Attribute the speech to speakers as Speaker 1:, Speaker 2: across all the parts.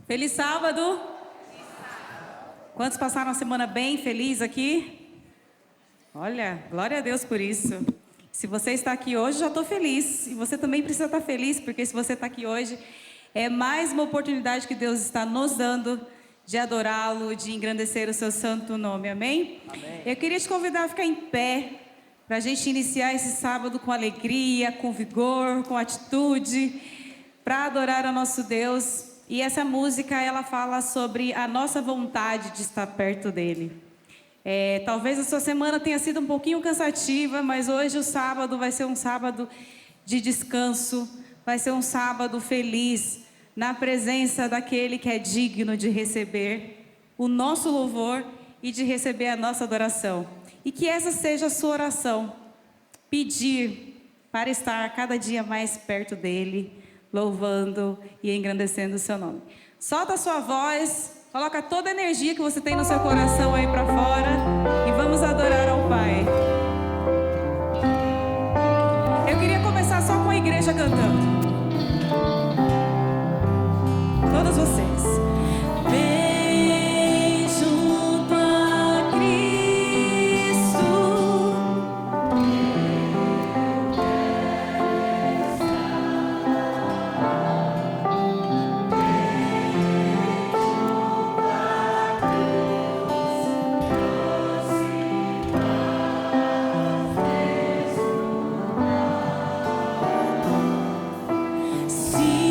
Speaker 1: Feliz sábado! Quantos passaram a semana bem feliz aqui? Olha, glória a Deus por isso. Se você está aqui hoje, já estou feliz. E você também precisa estar feliz, porque se você está aqui hoje, é mais uma oportunidade que Deus está nos dando de adorá-lo, de engrandecer o seu santo nome. Amém?
Speaker 2: Amém.
Speaker 1: Eu queria te convidar a ficar em pé, para a gente iniciar esse sábado com alegria, com vigor, com atitude, para adorar ao nosso Deus. E essa música, ela fala sobre a nossa vontade de estar perto dele. Talvez a sua semana tenha sido um pouquinho cansativa, mas hoje o sábado vai ser um sábado de descanso, vai ser um sábado feliz, na presença daquele que é digno de receber o nosso louvor e de receber a nossa adoração. E que essa seja a sua oração, pedir para estar cada dia mais perto dele, louvando e engrandecendo o seu nome. Solta a sua voz, coloca toda a energia que você tem no seu coração aí para fora e vamos adorar ao Pai. Eu queria começar só com a igreja cantando. Todos vocês. Bem junto a Cristo. Se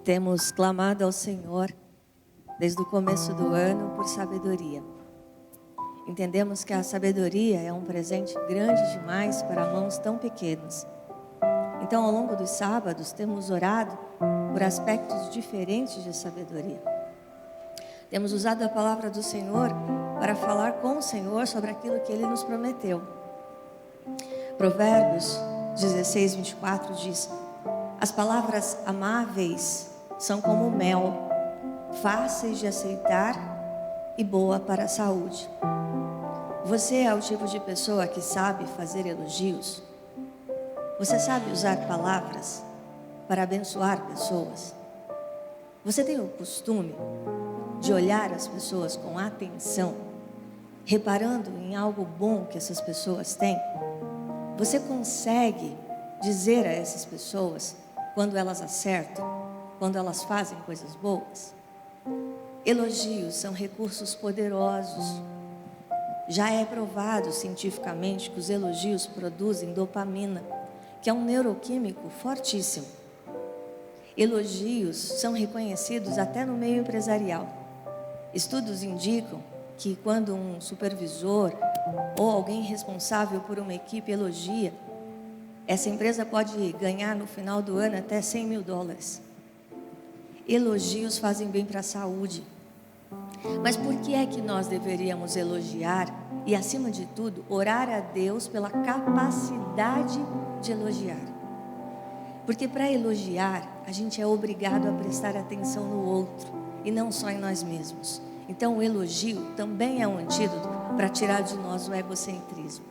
Speaker 2: Temos clamado ao Senhor desde o começo do ano por sabedoria. Entendemos que a sabedoria é um presente grande demais para mãos tão pequenas. Então, ao longo dos sábados, temos orado por aspectos diferentes de sabedoria. Temos usado a palavra do Senhor para falar com o Senhor sobre aquilo que Ele nos prometeu. Provérbios 16, 24 diz: as palavras amáveis são como mel, fáceis de aceitar e boa para a saúde. Você é o tipo de pessoa que sabe fazer elogios? Você sabe usar palavras para abençoar pessoas? Você tem o costume de olhar as pessoas com atenção, reparando em algo bom que essas pessoas têm? Você consegue dizer a essas pessoas quando elas acertam, quando elas fazem coisas boas? Elogios são recursos poderosos. Já é provado cientificamente que os elogios produzem dopamina, que é um neuroquímico fortíssimo. Elogios são reconhecidos até no meio empresarial. Estudos indicam que quando um supervisor ou alguém responsável por uma equipe elogia, essa empresa pode ganhar no final do ano até $100 mil. Elogios fazem bem para a saúde. Mas por que é que nós deveríamos elogiar e, acima de tudo, orar a Deus pela capacidade de elogiar? Porque para elogiar, a gente é obrigado a prestar atenção no outro e não só em nós mesmos. Então o elogio também é um antídoto para tirar de nós o egocentrismo.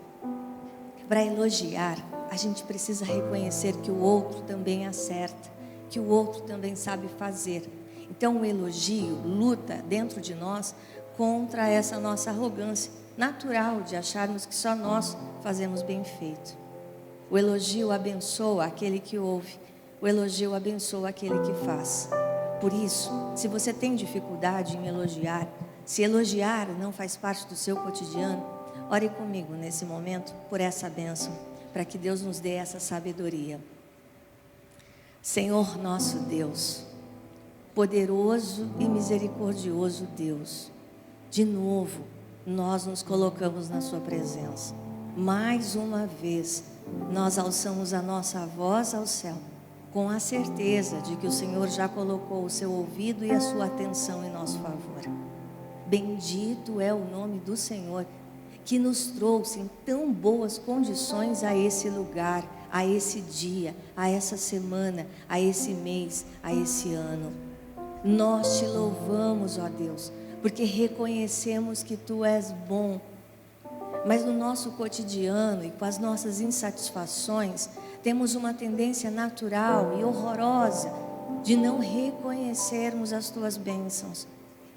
Speaker 2: Para elogiar, a gente precisa reconhecer que o outro também acerta, que o outro também sabe fazer. Então o elogio luta dentro de nós contra essa nossa arrogância natural de acharmos que só nós fazemos bem feito. O elogio abençoa aquele que ouve, o elogio abençoa aquele que faz. Por isso, se você tem dificuldade em elogiar, se elogiar não faz parte do seu cotidiano, ore comigo nesse momento por essa bênção, para que Deus nos dê essa sabedoria. Senhor nosso Deus, poderoso e misericordioso Deus, de novo nós nos colocamos na sua presença. Mais uma vez nós alçamos a nossa voz ao céu, com a certeza de que o Senhor já colocou o seu ouvido e a sua atenção em nosso favor. Bendito é o nome do Senhor, que nos trouxe em tão boas condições a esse lugar, a esse dia, a essa semana, a esse mês, a esse ano. Nós te louvamos, ó Deus, porque reconhecemos que Tu és bom. Mas no nosso cotidiano e com as nossas insatisfações, temos uma tendência natural e horrorosa de não reconhecermos as Tuas bênçãos.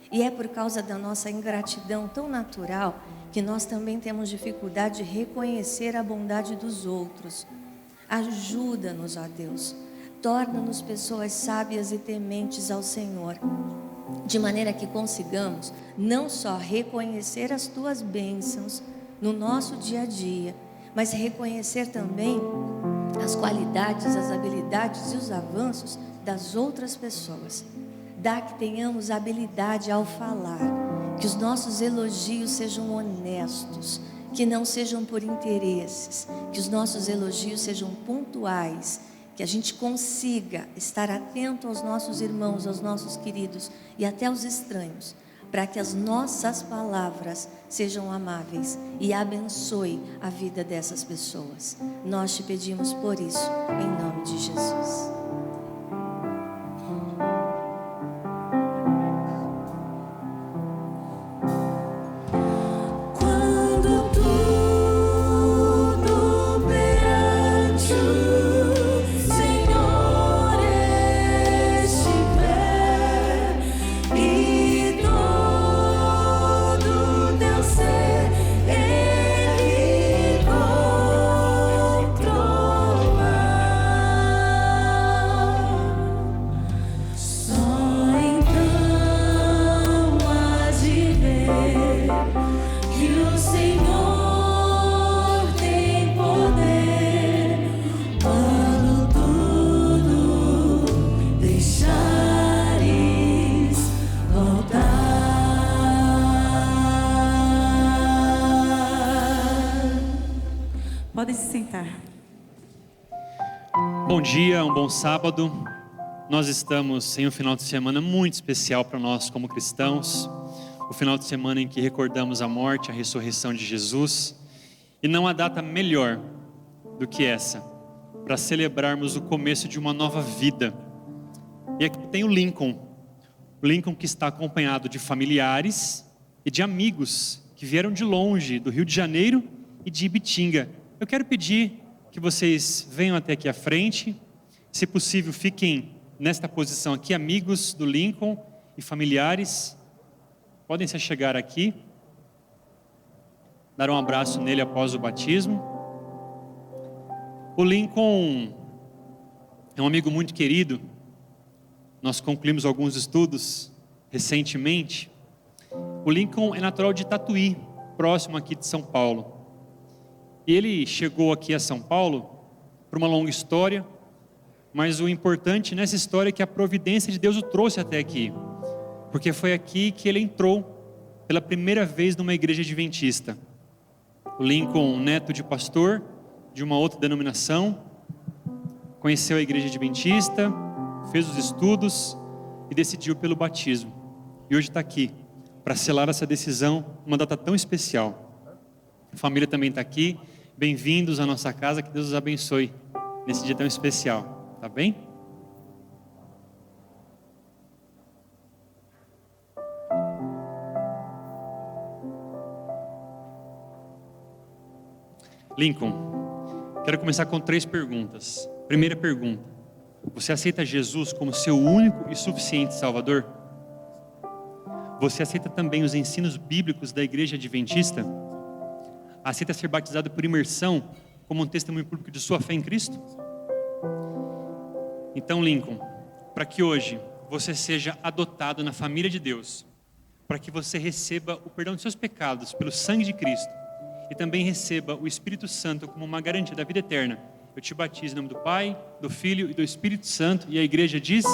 Speaker 2: E é por causa da nossa ingratidão tão natural que nós também temos dificuldade de reconhecer a bondade dos outros. Ajuda-nos, ó Deus. Torna-nos pessoas sábias e tementes ao Senhor, de maneira que consigamos não só reconhecer as Tuas bênçãos no nosso dia a dia, mas reconhecer também as qualidades, as habilidades e os avanços das outras pessoas. Dá que tenhamos habilidade ao falar, que os nossos elogios sejam honestos, que não sejam por interesses, que os nossos elogios sejam pontuais, que a gente consiga estar atento aos nossos irmãos, aos nossos queridos e até aos estranhos, para que as nossas palavras sejam amáveis e abençoe a vida dessas pessoas. Nós te pedimos por isso, em nome de Jesus.
Speaker 1: Podem se sentar.
Speaker 3: Bom dia, um bom sábado. Nós estamos em um final de semana muito especial para nós como cristãos. O final de semana em que recordamos a morte, a ressurreição de Jesus. E não há data melhor do que essa para celebrarmos o começo de uma nova vida. E aqui tem o Lincoln que está acompanhado de familiares e de amigos que vieram de longe, do Rio de Janeiro e de Ibitinga. Eu quero pedir que vocês venham até aqui à frente. Se possível, fiquem nesta posição aqui, amigos do Lincoln e familiares. Podem se achegar aqui, dar um abraço nele após o batismo. O Lincoln é um amigo muito querido. Nós concluímos alguns estudos recentemente. O Lincoln é natural de Tatuí, próximo aqui de São Paulo. E ele chegou aqui a São Paulo por uma longa história, mas o importante nessa história é que a providência de Deus o trouxe até aqui, porque foi aqui que ele entrou pela primeira vez numa igreja adventista. O Lincoln, neto de pastor de uma outra denominação, conheceu a igreja adventista, fez os estudos e decidiu pelo batismo. E hoje está aqui para selar essa decisão, uma data tão especial. A família também está aqui. Bem-vindos à nossa casa, que Deus os abençoe nesse dia tão especial, tá bem? Lincoln, quero começar com 3 perguntas. Primeira pergunta: você aceita Jesus como seu único e suficiente Salvador? Você aceita também os ensinos bíblicos da igreja adventista? Aceita ser batizado por imersão como um testemunho público de sua fé em Cristo? Então, Lincoln, para que hoje você seja adotado na família de Deus, para que você receba o perdão de seus pecados pelo sangue de Cristo e também receba o Espírito Santo como uma garantia da vida eterna, eu te batizo em nome do Pai, do Filho e do Espírito Santo. E a igreja diz...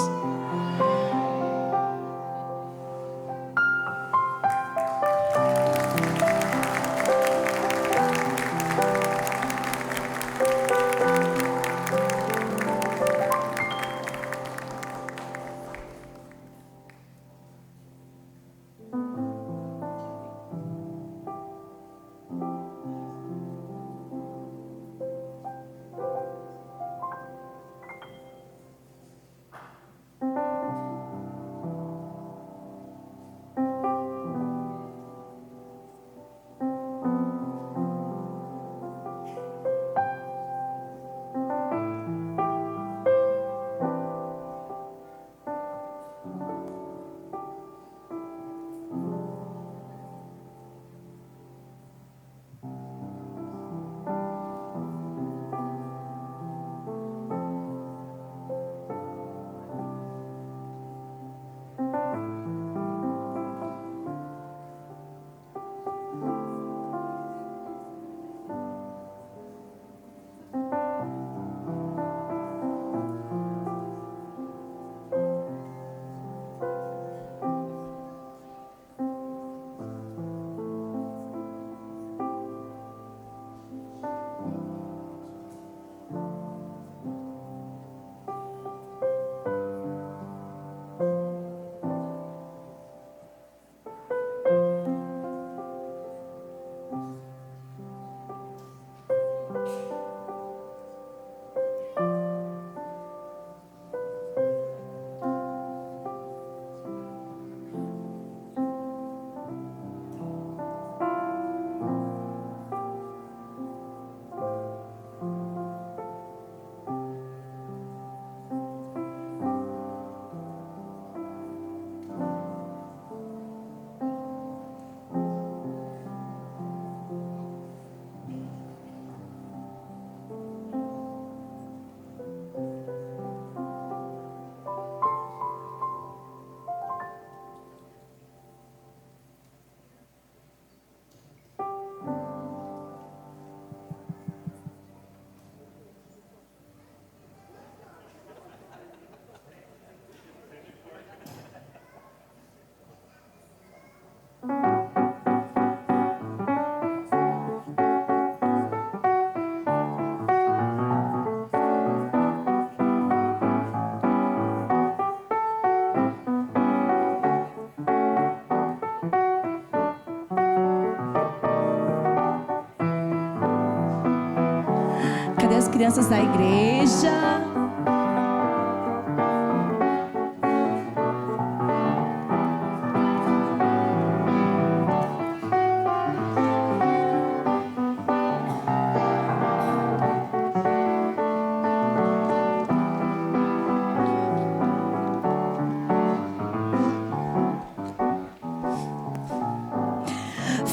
Speaker 1: Cadê as crianças da igreja?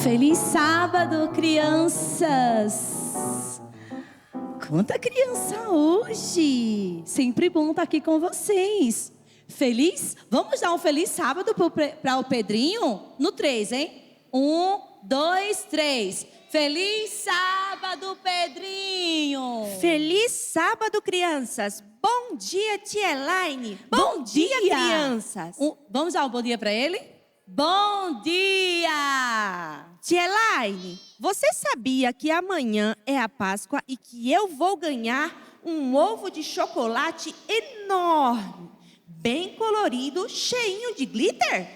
Speaker 1: Feliz sábado, crianças! Quanta criança hoje! Sempre bom estar aqui com vocês. Feliz? Vamos dar um feliz sábado para o Pedrinho? No 3, hein? 1, 2, 3. Feliz sábado, Pedrinho!
Speaker 4: Feliz sábado, crianças! Bom dia, tia Elaine!
Speaker 1: Bom dia,
Speaker 4: crianças!
Speaker 1: Vamos dar um bom dia para ele? Bom dia!
Speaker 4: Tia Elaine, você sabia que amanhã é a Páscoa e que eu vou ganhar um ovo de chocolate enorme, bem colorido, cheinho de glitter?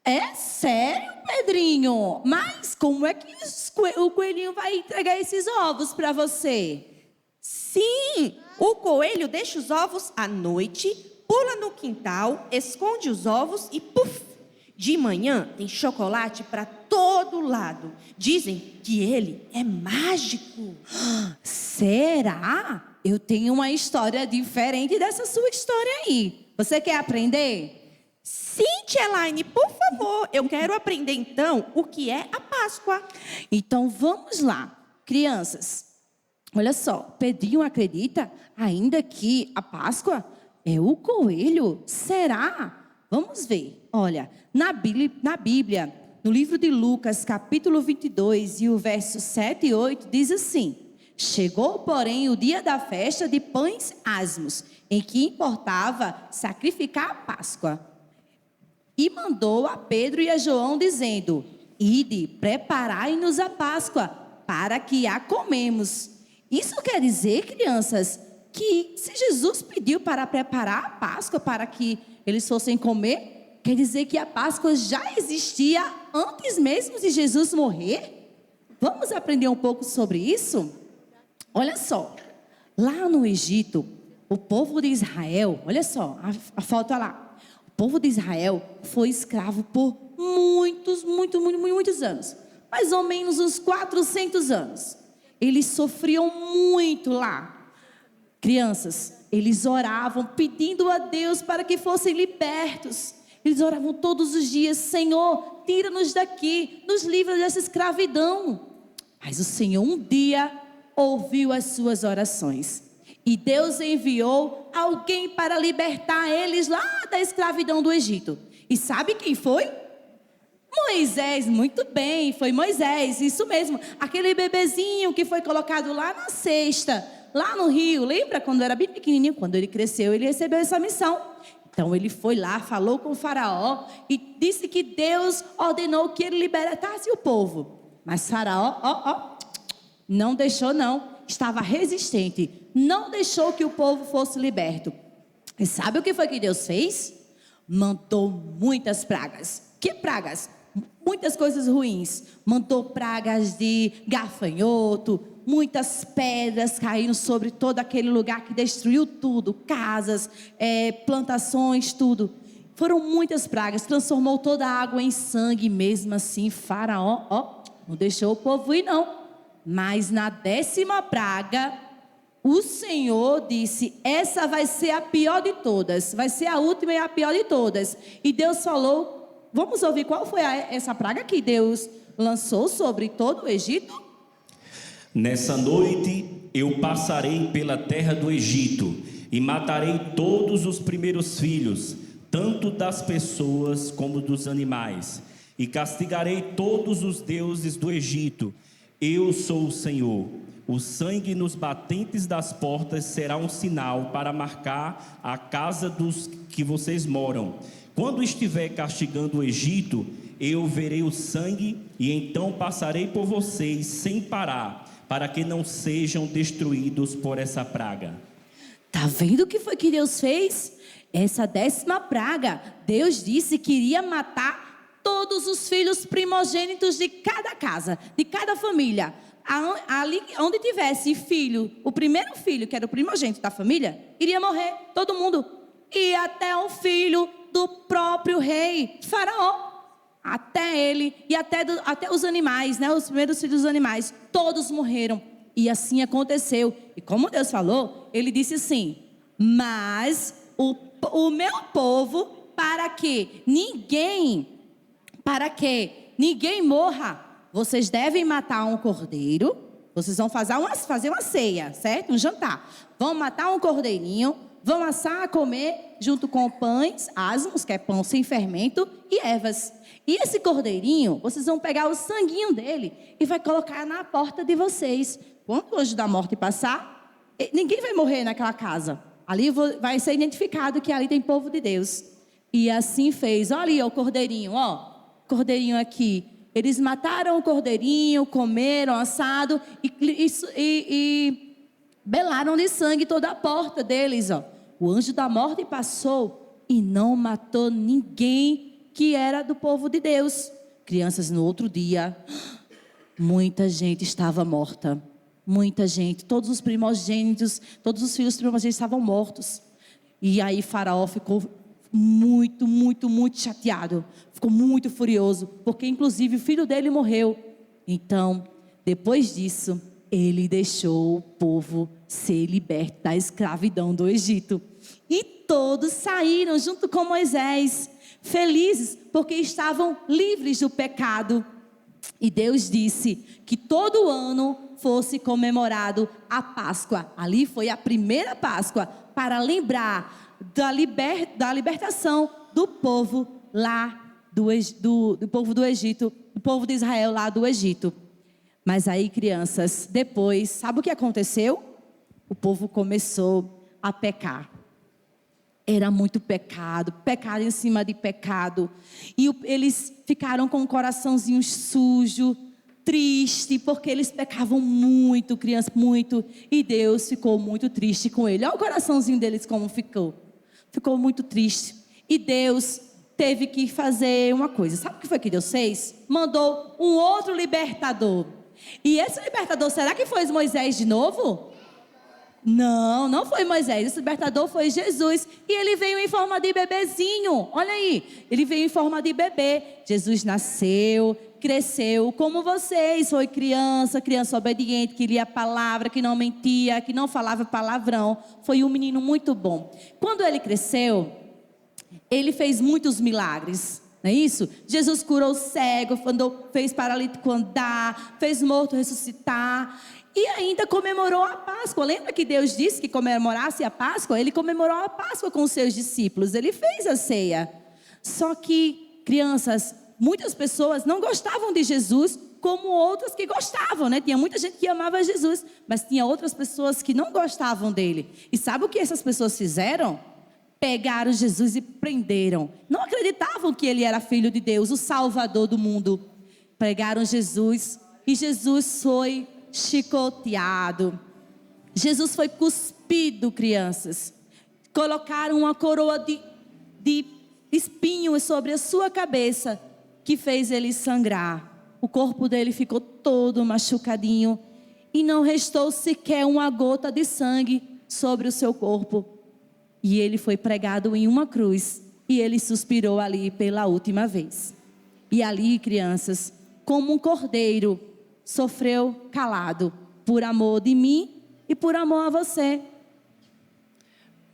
Speaker 1: É sério, Pedrinho? Mas como é que o coelhinho vai entregar esses ovos para você?
Speaker 4: Sim, o coelho deixa os ovos à noite, pula no quintal, esconde os ovos e puf! De manhã tem chocolate para todo lado. Dizem que ele é mágico.
Speaker 1: Será? Eu tenho uma história diferente dessa sua história aí. Você quer aprender?
Speaker 4: Sim, tia Elaine, por favor. Eu quero aprender então o que é a Páscoa.
Speaker 1: Então vamos lá, crianças. Olha só, Pedrinho acredita ainda que a Páscoa é o coelho? Será? Vamos ver. Olha, na Bíblia, no livro de Lucas, capítulo 22, e o verso 7 e 8, diz assim: Chegou, porém, o dia da festa de pães asmos, em que importava sacrificar a Páscoa. E mandou a Pedro e a João, dizendo: Ide, preparai-nos a Páscoa, para que a comemos. Isso quer dizer, crianças, que se Jesus pediu para preparar a Páscoa para que eles fossem comer, quer dizer que a Páscoa já existia antes mesmo de Jesus morrer? Vamos aprender um pouco sobre isso? Olha só, lá no Egito, o povo de Israel, olha só, a foto lá. O povo de Israel foi escravo por muitos anos. Mais ou menos uns 400 anos. Eles sofriam muito lá. Crianças, eles oravam pedindo a Deus para que fossem libertos. Eles oravam todos os dias: Senhor, tira-nos daqui, nos livra dessa escravidão. Mas o Senhor um dia ouviu as suas orações. E Deus enviou alguém para libertar eles lá da escravidão do Egito. E sabe quem foi? Moisés. Muito bem, foi Moisés, isso mesmo. Aquele bebezinho que foi colocado lá na cesta, lá no rio. Lembra quando era bem pequenininho? Quando ele cresceu, ele recebeu essa missão. Então ele foi lá, falou com o faraó e disse que Deus ordenou que ele libertasse o povo. Mas faraó, não deixou não. Estava resistente, não deixou que o povo fosse liberto. E sabe o que foi que Deus fez? Mandou muitas pragas. Que pragas? Muitas coisas ruins. Mandou pragas de gafanhoto, muitas pedras caíram sobre todo aquele lugar que destruiu tudo, casas, plantações, tudo. Foram muitas pragas, transformou toda a água em sangue. Mesmo assim, faraó, não deixou o povo ir não. Mas na 10ª praga, o Senhor disse: essa vai ser a pior de todas, vai ser a última e a pior de todas. E Deus falou, vamos ouvir qual foi essa praga que Deus lançou sobre todo o Egito?
Speaker 5: Nessa noite eu passarei pela terra do Egito e matarei todos os primeiros filhos, tanto das pessoas como dos animais, e castigarei todos os deuses do Egito. Eu sou o Senhor. O sangue nos batentes das portas será um sinal para marcar a casa dos que vocês moram. Quando estiver castigando o Egito, eu verei o sangue e então passarei por vocês sem parar, para que não sejam destruídos por essa praga.
Speaker 1: Tá vendo o que foi que Deus fez? Essa 10ª praga, Deus disse que iria matar todos os filhos primogênitos de cada casa, de cada família.
Speaker 4: Ali onde tivesse filho, o primeiro filho, que era o primogênito da família, iria morrer, todo mundo. E até o filho do próprio rei, Faraó. Até ele e até os animais, né? Os primeiros filhos dos animais, todos morreram. E assim aconteceu. E como Deus falou, ele disse assim: mas o meu povo, para que ninguém morra, vocês devem matar um cordeiro. Vocês vão fazer uma ceia, certo? Um jantar. Vão matar um cordeirinho, vão assar, comer junto com pães, asmos, que é pão sem fermento, e ervas. E esse cordeirinho, vocês vão pegar o sanguinho dele e vai colocar na porta de vocês. Quando o anjo da morte passar, ninguém vai morrer naquela casa. Ali vai ser identificado que ali tem povo de Deus. E assim fez. Olha ali o cordeirinho, ó. Cordeirinho aqui. Eles mataram o cordeirinho, comeram assado e belaram de sangue toda a porta deles, ó. O anjo da morte passou e não matou ninguém que era do povo de Deus. Crianças, no outro dia, muita gente estava morta. Muita gente, todos os primogênitos, todos os filhos primogênitos estavam mortos. E aí Faraó ficou muito, muito, muito chateado. Ficou muito furioso, porque inclusive o filho dele morreu. Então, depois disso, ele deixou o povo ser liberto da escravidão do Egito. E todos saíram junto com Moisés, felizes, porque estavam livres do pecado. E Deus disse que todo ano fosse comemorado a Páscoa. Ali foi a primeira Páscoa, para lembrar da libertação do povo lá do povo do Egito, do povo de Israel lá do Egito. Mas aí, crianças, depois, sabe o que aconteceu? O povo começou a pecar. Era muito pecado, pecado em cima de pecado. E eles ficaram com o coraçãozinho sujo, triste, porque eles pecavam muito, criança, muito. E Deus ficou muito triste com ele. Olha o coraçãozinho deles como ficou. Ficou muito triste. E Deus teve que fazer uma coisa. Sabe o que foi que Deus fez? Mandou um outro libertador. E esse libertador, será que foi Moisés de novo? Não, não foi Moisés. Esse libertador foi Jesus. E ele veio em forma de bebezinho. Olha aí, ele veio em forma de bebê. Jesus nasceu, cresceu como vocês. Foi criança obediente, que lia a palavra, que não mentia, que não falava palavrão. Foi um menino muito bom. Quando ele cresceu, ele fez muitos milagres. Não é isso? Jesus curou o cego, fez paralítico andar, fez morto ressuscitar. E ainda comemorou a Páscoa. Lembra que Deus disse que comemorasse a Páscoa? Ele comemorou a Páscoa com os seus discípulos. Ele fez a ceia. Só que, crianças, muitas pessoas não gostavam de Jesus como outras que gostavam, né? Tinha muita gente que amava Jesus, mas tinha outras pessoas que não gostavam dele. E sabe o que essas pessoas fizeram? Pegaram Jesus e prenderam. Não acreditavam que ele era filho de Deus, o Salvador do mundo. Pegaram Jesus e Jesus foi chicoteado. Jesus foi cuspido, crianças. Colocaram uma coroa de espinhos sobre a sua cabeça, que fez ele sangrar. O corpo dele ficou todo machucadinho e não restou sequer uma gota de sangue sobre o seu corpo. E ele foi pregado em uma cruz e ele suspirou ali pela última vez. E ali, crianças, como um cordeiro, sofreu calado, por amor de mim e por amor a você.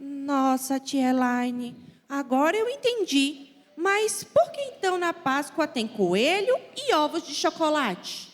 Speaker 4: Nossa, tia Elaine, agora eu entendi. Mas por que então na Páscoa tem coelho e ovos de chocolate?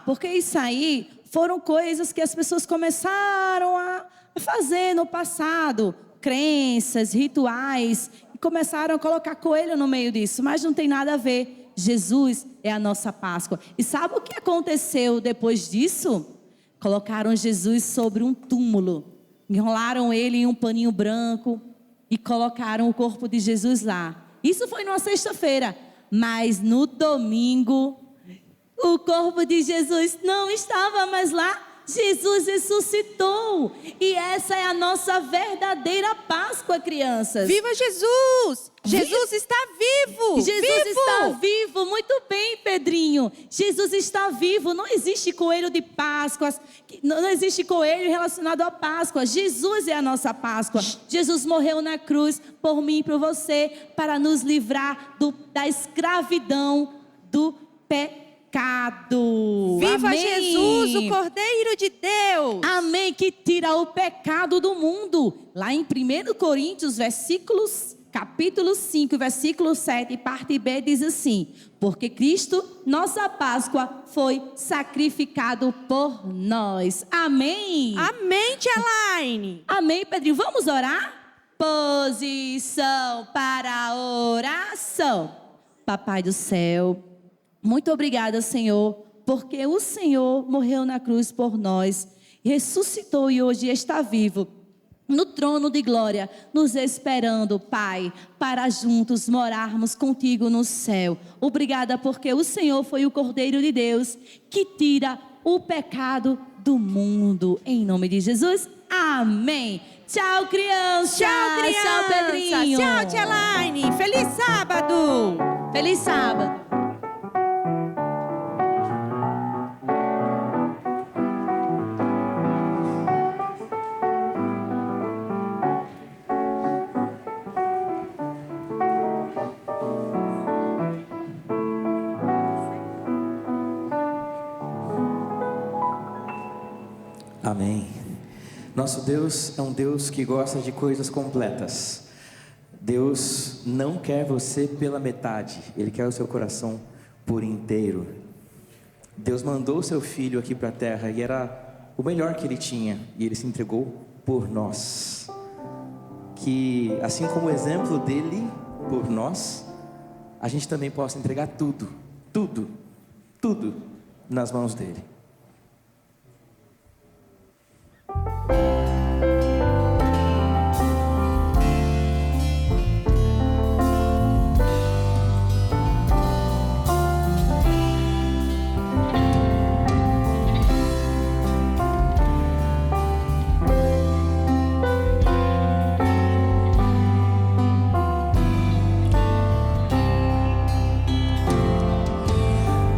Speaker 1: Porque isso aí foram coisas que as pessoas começaram a fazer no passado. Crenças, rituais, e começaram a colocar coelho no meio disso, mas não tem nada a ver. Jesus é a nossa Páscoa. E sabe o que aconteceu depois disso? Colocaram Jesus sobre um túmulo, enrolaram ele em um paninho branco e colocaram o corpo de Jesus lá. Isso foi numa sexta-feira, mas no domingo o corpo de Jesus não estava mais lá. Jesus ressuscitou. E essa é a nossa verdadeira Páscoa, crianças.
Speaker 4: Viva Jesus! Jesus está vivo!
Speaker 6: Jesus
Speaker 4: vivo!
Speaker 6: está vivo, muito bem, Pedrinho. Jesus está vivo, não existe coelho de Páscoa, não existe coelho relacionado à Páscoa. Jesus é a nossa Páscoa. Jesus morreu na cruz por mim e por você, para nos livrar da escravidão do pecado.
Speaker 4: Viva
Speaker 6: Amém.
Speaker 4: Jesus, o Cordeiro de Deus!
Speaker 6: Amém, que tira o pecado do mundo. Lá em 1 Coríntios, capítulo 5, versículo 7, parte B, diz assim: porque Cristo, nossa Páscoa, foi sacrificado por nós. Amém.
Speaker 4: Amém, Tia Laine.
Speaker 6: Amém, Pedrinho. Vamos orar? Posição para a oração. Papai do céu, muito obrigada, Senhor, porque o Senhor morreu na cruz por nós, ressuscitou e hoje está vivo no trono de glória, nos esperando, Pai, para juntos morarmos contigo no céu. Obrigada porque o Senhor foi o Cordeiro de Deus que tira o pecado do mundo. Em nome de Jesus, amém. Tchau, criança.
Speaker 4: Tchau, criança.
Speaker 6: Tchau, Pedrinho.
Speaker 4: Tchau, Tia Laine. Feliz sábado.
Speaker 6: Feliz sábado.
Speaker 7: Amém. Nosso Deus é um Deus que gosta de coisas completas. Deus não quer você pela metade, Ele quer o seu coração por inteiro. Deus mandou o seu Filho aqui para a terra e era o melhor que Ele tinha, e Ele se entregou por nós. Que assim como o exemplo dele por nós, a gente também possa entregar tudo nas mãos dele.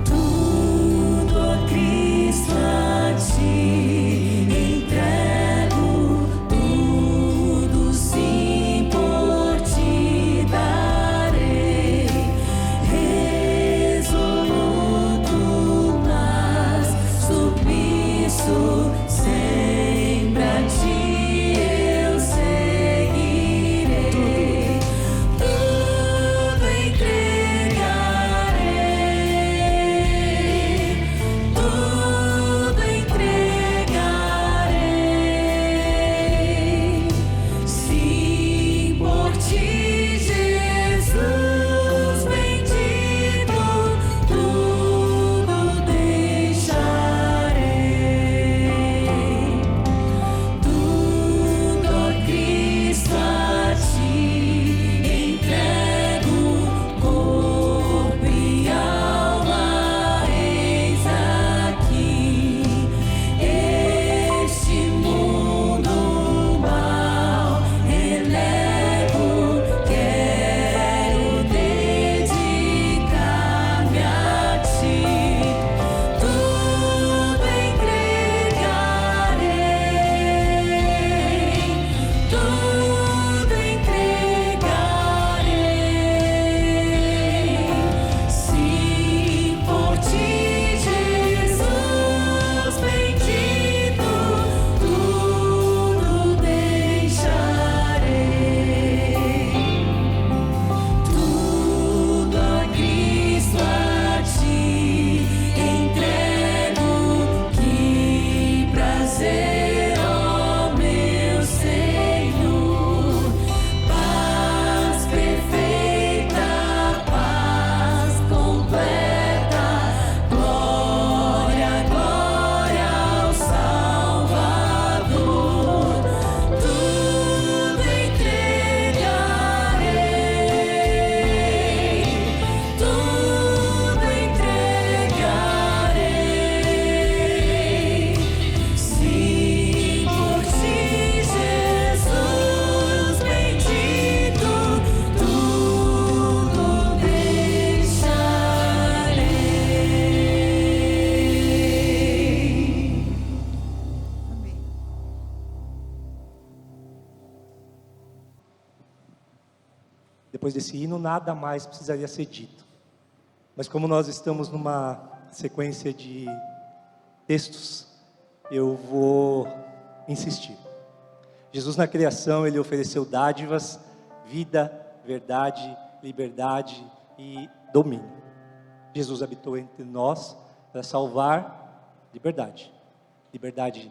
Speaker 8: Tudo a Cristo. depois desse hino, nada mais precisaria ser dito. Mas como nós estamos numa sequência de textos, eu vou insistir. Jesus na criação, ele ofereceu dádivas, vida, verdade, liberdade e domínio. Jesus habitou entre nós para salvar liberdade. Liberdade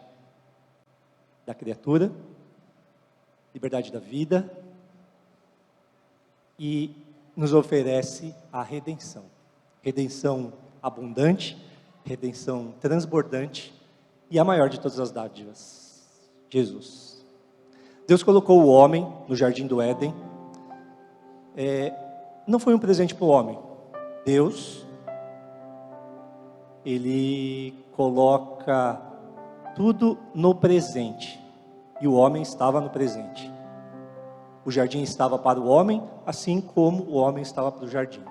Speaker 8: da criatura, liberdade da vida, e nos oferece a redenção. Redenção abundante, redenção transbordante e a maior de todas as dádivas, Jesus. Deus colocou o homem no jardim do Éden. Não foi um presente para o homem. Deus, ele coloca tudo no presente. E o homem estava no presente. O jardim estava para o homem, assim como o homem estava para o jardim.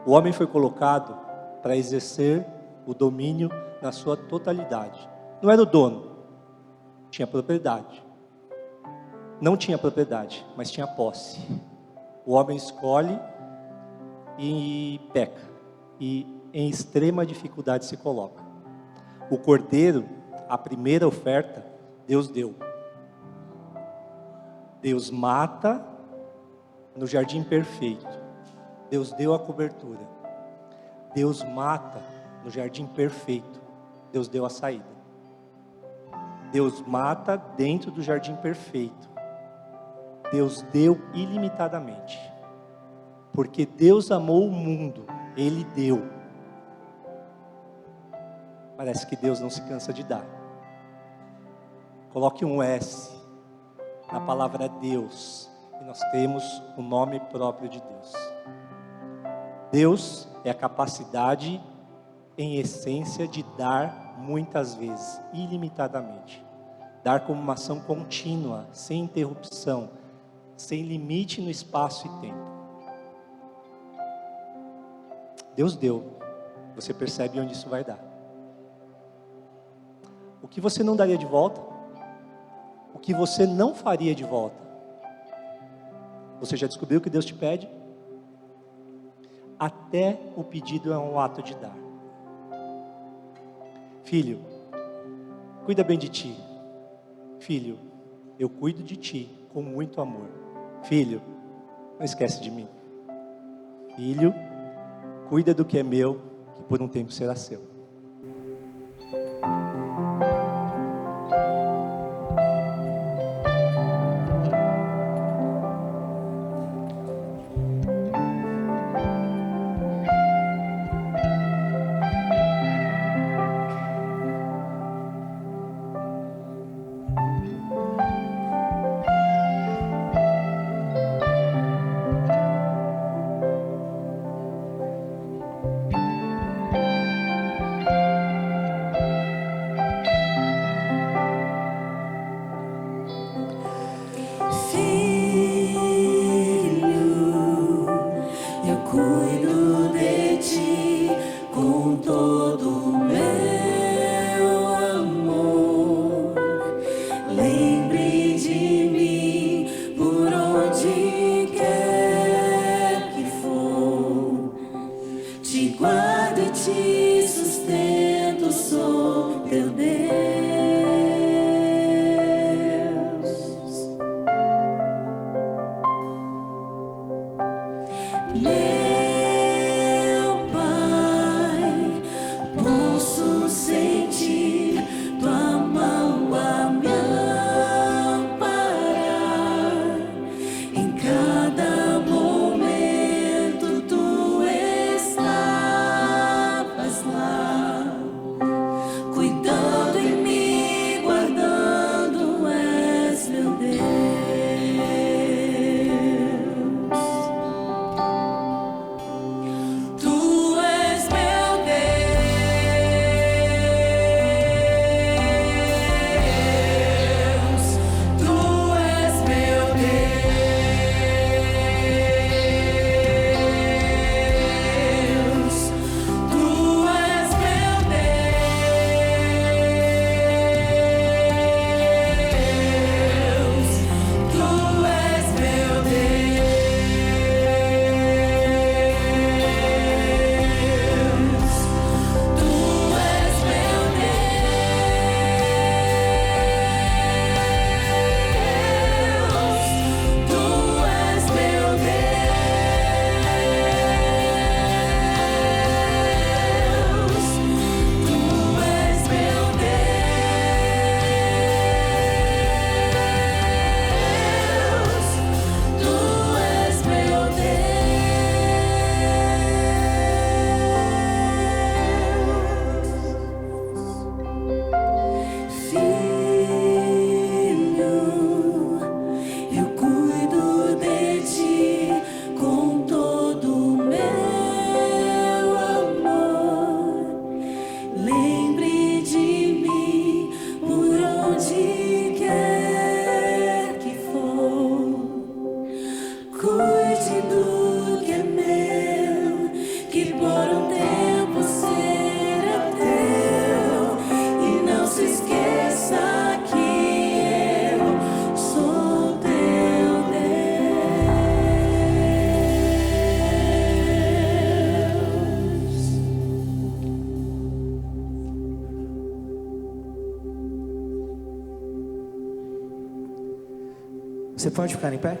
Speaker 8: O homem foi colocado para exercer o domínio na sua totalidade. Não era o dono, tinha propriedade. Não tinha propriedade, mas tinha posse. O homem escolhe e peca, e em extrema dificuldade se coloca. O cordeiro, a primeira oferta, Deus deu. Deus mata no jardim perfeito. Deus deu a cobertura. Deus mata no jardim perfeito. Deus deu a saída. Deus mata dentro do jardim perfeito. Deus deu ilimitadamente. Porque Deus amou o mundo, Ele deu. Parece que Deus não se cansa de dar. Coloque um S na palavra Deus, e nós temos o nome próprio de Deus. Deus é a capacidade em essência de dar muitas vezes, ilimitadamente. Dar como uma ação contínua, sem interrupção, sem limite no espaço e tempo. Deus deu, você percebe onde isso vai dar. O que você não daria de volta? O que você não faria de volta? Você já descobriu o que Deus te pede? Até o pedido é um ato de dar. Filho, cuida bem de ti. Filho, eu cuido de ti com muito amor. Filho, não esquece de mim. Filho, cuida do que é meu, que por um tempo será seu.
Speaker 7: Você pode ficar em pé?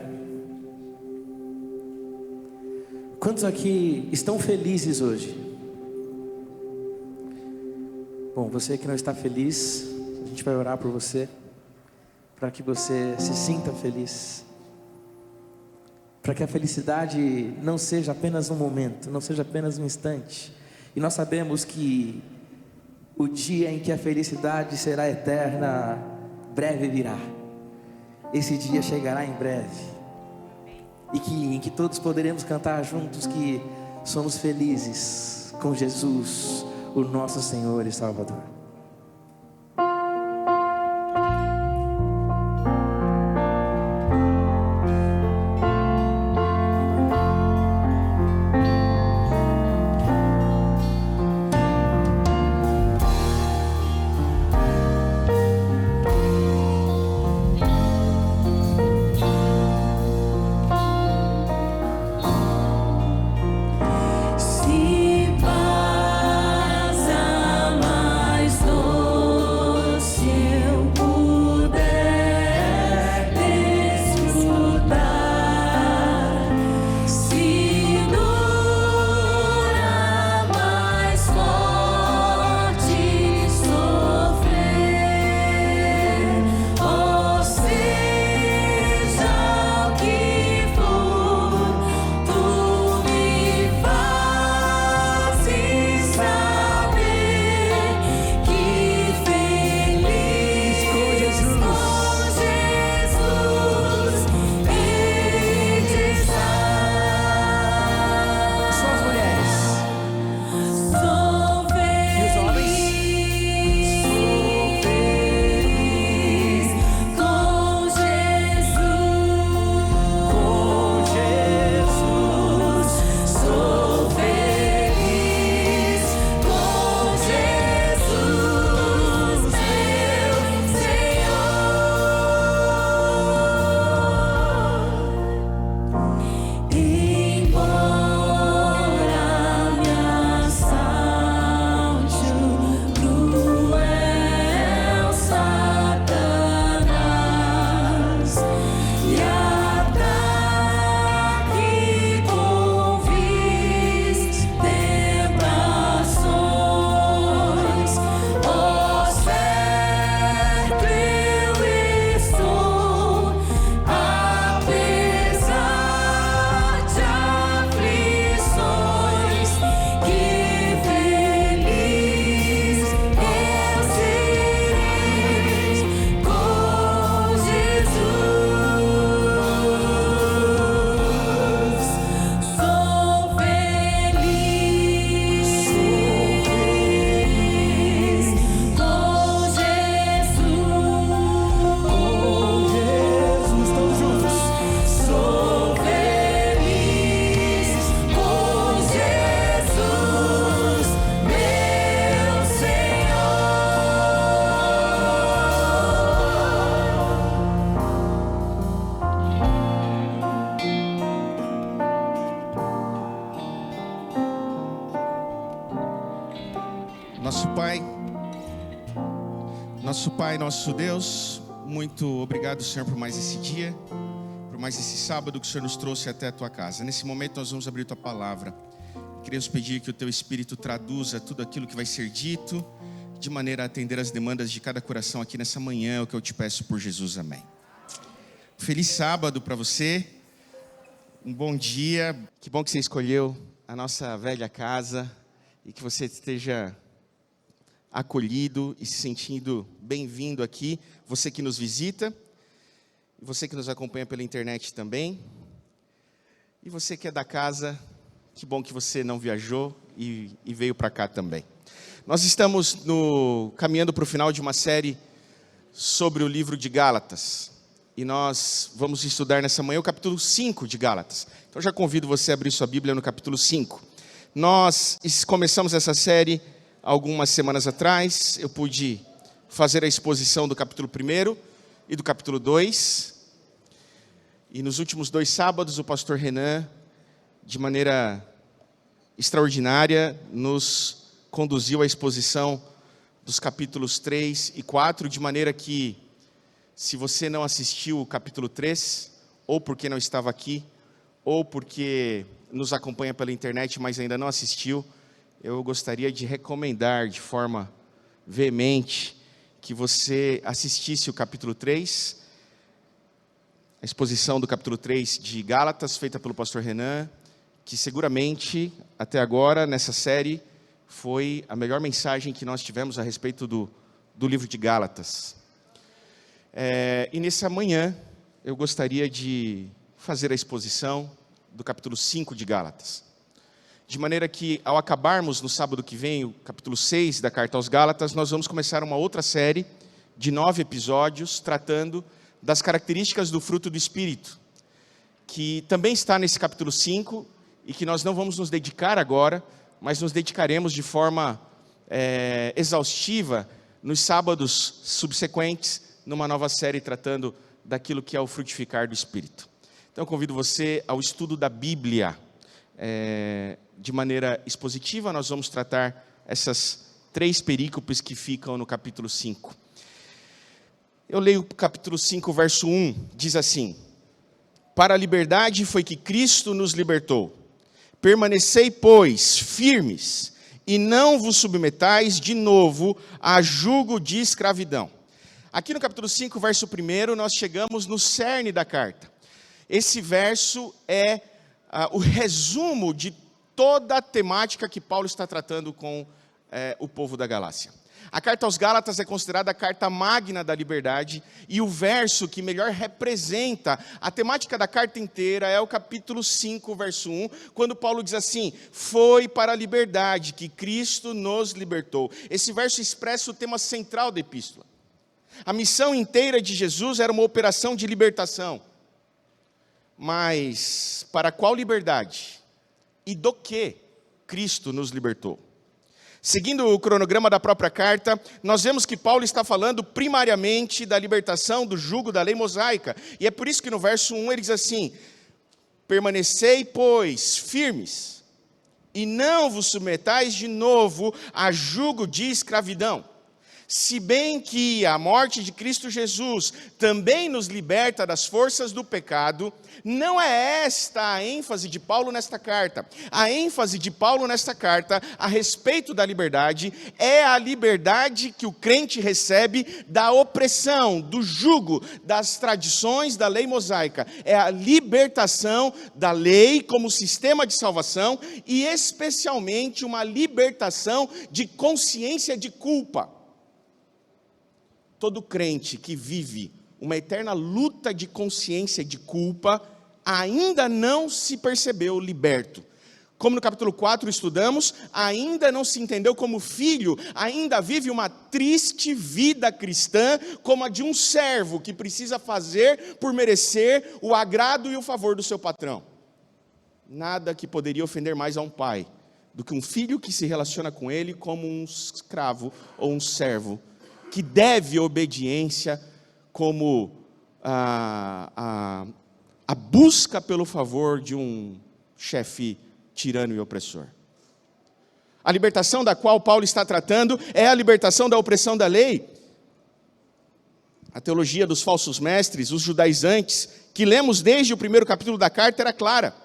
Speaker 7: Quantos aqui estão felizes hoje? Bom, você que não está feliz, a gente vai orar por você, para que você se sinta feliz, para que a felicidade não seja apenas um momento, não seja apenas um instante. E nós sabemos que o dia em que a felicidade será eterna, breve virá. Esse dia chegará em breve, e em que todos poderemos cantar juntos que somos felizes com Jesus, o nosso Senhor e Salvador.
Speaker 9: Se passa mais doce eu puder desfrutar, se dura mais forte sofrer, ou seja o que for, tu me fazes saber que feliz com Jesus hei de estar.
Speaker 7: Só as mulheres.
Speaker 9: Sou
Speaker 7: os homens?
Speaker 9: feliz com Jesus. Sou feliz com Jesus, meu Senhor. Embora me assalte o cruel Satanás e ataque com vis tentações, ó certo eu estou, apesar de aflições, que feliz eu serei com Jesus. Sou feliz com Jesus. Todos juntos. Sou feliz com Jesus, meu Senhor.
Speaker 10: Nosso Pai, nosso Deus, muito obrigado, Senhor, por mais esse dia, por mais esse sábado que o Senhor nos trouxe até a Tua casa. Nesse momento nós vamos abrir Tua palavra. Queremos pedir que o Teu Espírito traduza tudo aquilo que vai ser dito, de maneira a atender as demandas de cada coração aqui nessa manhã, é o que eu te peço por Jesus, amém. Feliz sábado para você, um bom dia, que bom que você escolheu a nossa velha casa e que você esteja acolhido e se sentindo bem-vindo aqui, você que nos visita, e você que nos acompanha pela internet também, e você que é da casa, que bom que você não viajou e veio para cá também. Nós estamos caminhando para o final de uma série sobre o livro de Gálatas, e nós vamos estudar nessa manhã o capítulo 5 de Gálatas. Então já convido você a abrir sua Bíblia no capítulo 5. Nós começamos essa série algumas semanas atrás. Eu pude fazer a exposição do capítulo 1 e do capítulo 2. E nos últimos 2 sábados, o pastor Renan, de maneira extraordinária, nos conduziu à exposição dos capítulos 3 e 4, de maneira que Se você não assistiu o capítulo 3, ou porque não estava aqui, ou porque nos acompanha pela internet, mas ainda não assistiu, eu gostaria de recomendar de forma veemente que você assistisse o capítulo 3, a exposição do capítulo 3 de Gálatas, feita pelo pastor Renan, que seguramente, até agora, nessa série, foi a melhor mensagem que nós tivemos a respeito do livro de Gálatas. E nessa manhã, eu gostaria de fazer a exposição do capítulo 5 de Gálatas. De maneira que, ao acabarmos no sábado que vem, o capítulo 6 da carta aos Gálatas, nós vamos começar uma outra série de 9 episódios, tratando das características do fruto do Espírito, que também está nesse capítulo 5, e que nós não vamos nos dedicar agora, mas nos dedicaremos de forma exaustiva nos sábados subsequentes, numa nova série tratando daquilo que é o frutificar do Espírito. Então eu convido você ao estudo da Bíblia. De maneira expositiva, nós vamos tratar essas 3 perícopes que ficam no capítulo 5. Eu leio o capítulo 5, verso 1, diz assim: para a liberdade foi que Cristo nos libertou. Permanecei, pois, firmes, e não vos submetais de novo a jugo de escravidão. Aqui no capítulo 5, verso 1, nós chegamos no cerne da carta. Esse verso é o resumo de toda a temática que Paulo está tratando com o povo da Galácia. A carta aos Gálatas é considerada a carta magna da liberdade, e o verso que melhor representa a temática da carta inteira é o capítulo 5, verso 1, quando Paulo diz assim: foi para a liberdade que Cristo nos libertou. Esse verso expressa o tema central da epístola. A missão inteira de Jesus era uma operação de libertação. Mas para qual liberdade? E do que Cristo nos libertou? Seguindo o cronograma da própria carta, nós vemos que Paulo está falando primariamente da libertação do jugo da lei mosaica. E é por isso que no verso 1 ele diz assim: permanecei, pois, firmes, e não vos submetais de novo a jugo de escravidão. Se bem que a morte de Cristo Jesus também nos liberta das forças do pecado, não é esta a ênfase de Paulo nesta carta. A ênfase de Paulo nesta carta, a respeito da liberdade, é a liberdade que o crente recebe da opressão, do jugo, das tradições da lei mosaica. É a libertação da lei como sistema de salvação e especialmente uma libertação de consciência de culpa. Todo crente que vive uma eterna luta de consciência de culpa ainda não se percebeu liberto. Como no capítulo 4 estudamos, ainda não se entendeu como filho, ainda vive uma triste vida cristã, como a de um servo que precisa fazer por merecer o agrado e o favor do seu patrão. Nada que poderia ofender mais a um pai do que um filho que se relaciona com ele como um escravo ou um servo, que deve obediência como a busca pelo favor de um chefe tirano e opressor. A libertação da qual Paulo está tratando é a libertação da opressão da lei. A teologia dos falsos mestres, os judaizantes, que lemos desde o primeiro capítulo da carta, era clara.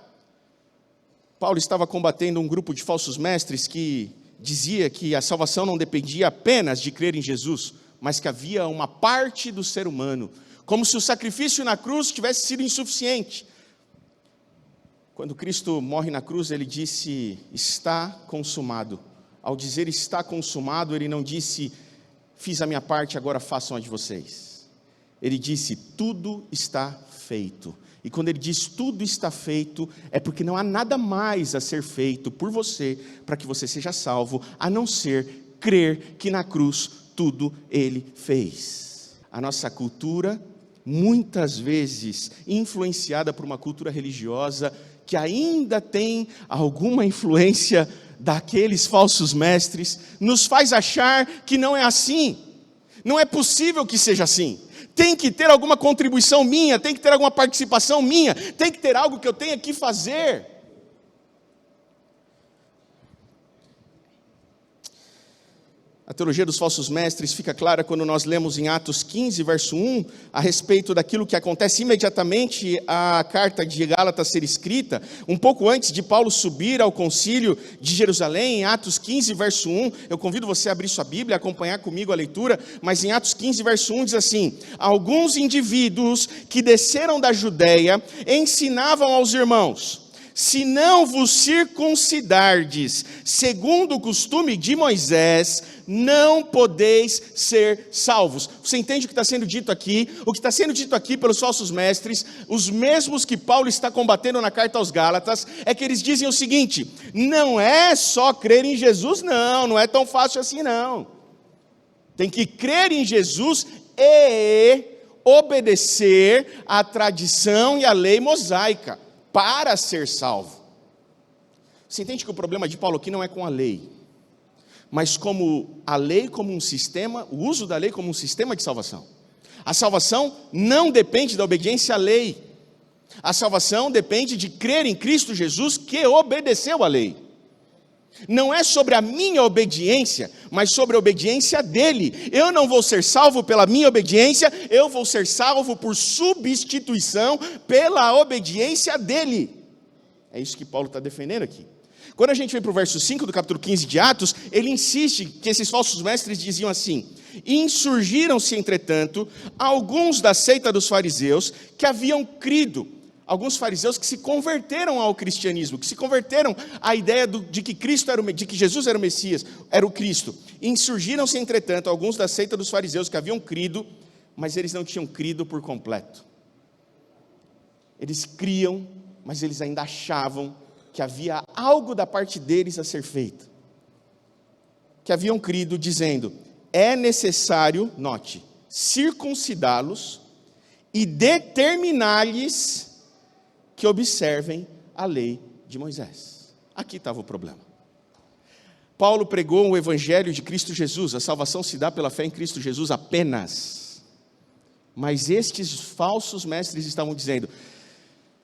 Speaker 10: Paulo estava combatendo um grupo de falsos mestres que dizia que a salvação não dependia apenas de crer em Jesus, mas que havia uma parte do ser humano, como se o sacrifício na cruz tivesse sido insuficiente. Quando Cristo morre na cruz, ele disse: está consumado. Ao dizer está consumado, ele não disse: fiz a minha parte, agora façam a de vocês. Ele disse: tudo está feito. E quando ele diz tudo está feito, é porque não há nada mais a ser feito por você, para que você seja salvo, a não ser crer que na cruz tudo ele fez. A nossa cultura, muitas vezes influenciada por uma cultura religiosa, que ainda tem alguma influência daqueles falsos mestres, nos faz achar que não é assim. Não é possível que seja assim. Tem que ter alguma contribuição minha, tem que ter alguma participação minha, tem que ter algo que eu tenha que fazer. A teologia dos falsos mestres fica clara quando nós lemos em Atos 15, verso 1, a respeito daquilo que acontece imediatamente a carta de Gálatas ser escrita, um pouco antes de Paulo subir ao concílio de Jerusalém, em Atos 15, verso 1, eu convido você a abrir sua Bíblia, acompanhar comigo a leitura, mas em Atos 15, verso 1 diz assim: alguns indivíduos que desceram da Judéia ensinavam aos irmãos: se não vos circuncidardes segundo o costume de Moisés, não podeis ser salvos. Você entende o que está sendo dito aqui? O que está sendo dito aqui pelos falsos mestres, os mesmos que Paulo está combatendo na carta aos Gálatas, é que eles dizem o seguinte: não é só crer em Jesus, não é tão fácil assim não. Tem que crer em Jesus e obedecer à tradição e à lei mosaica para ser salvo. Você entende que o problema de Paulo aqui não é com a lei, mas como a lei como um sistema, o uso da lei como um sistema de salvação. A salvação não depende da obediência à lei. A salvação depende de crer em Cristo Jesus, que obedeceu à lei. Não é sobre a minha obediência, mas sobre a obediência dele. Eu não vou ser salvo pela minha obediência, eu vou ser salvo por substituição pela obediência dele. É isso que Paulo está defendendo aqui. Quando a gente vem para o verso 5 do capítulo 15 de Atos, ele insiste que esses falsos mestres diziam assim: insurgiram-se, entretanto, alguns da seita dos fariseus que haviam crido. Alguns fariseus que se converteram ao cristianismo, que se converteram à ideia de que Jesus era o Messias, era o Cristo. Insurgiram-se, entretanto, alguns da seita dos fariseus que haviam crido, mas eles não tinham crido por completo. Eles criam, mas eles ainda achavam que havia algo da parte deles a ser feito. Que haviam crido dizendo: é necessário, note, circuncidá-los e determinar-lhes que observem a lei de Moisés. Aqui estava o problema. Paulo pregou o evangelho de Cristo Jesus, a salvação se dá pela fé em Cristo Jesus apenas. Mas estes falsos mestres estavam dizendo: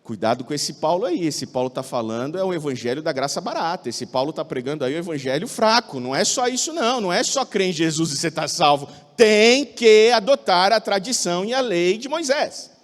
Speaker 10: cuidado com esse Paulo aí, esse Paulo está falando é o evangelho da graça barata, esse Paulo está pregando aí o evangelho fraco, não é só isso não é só crer em Jesus e você está salvo, tem que adotar a tradição e a lei de Moisés.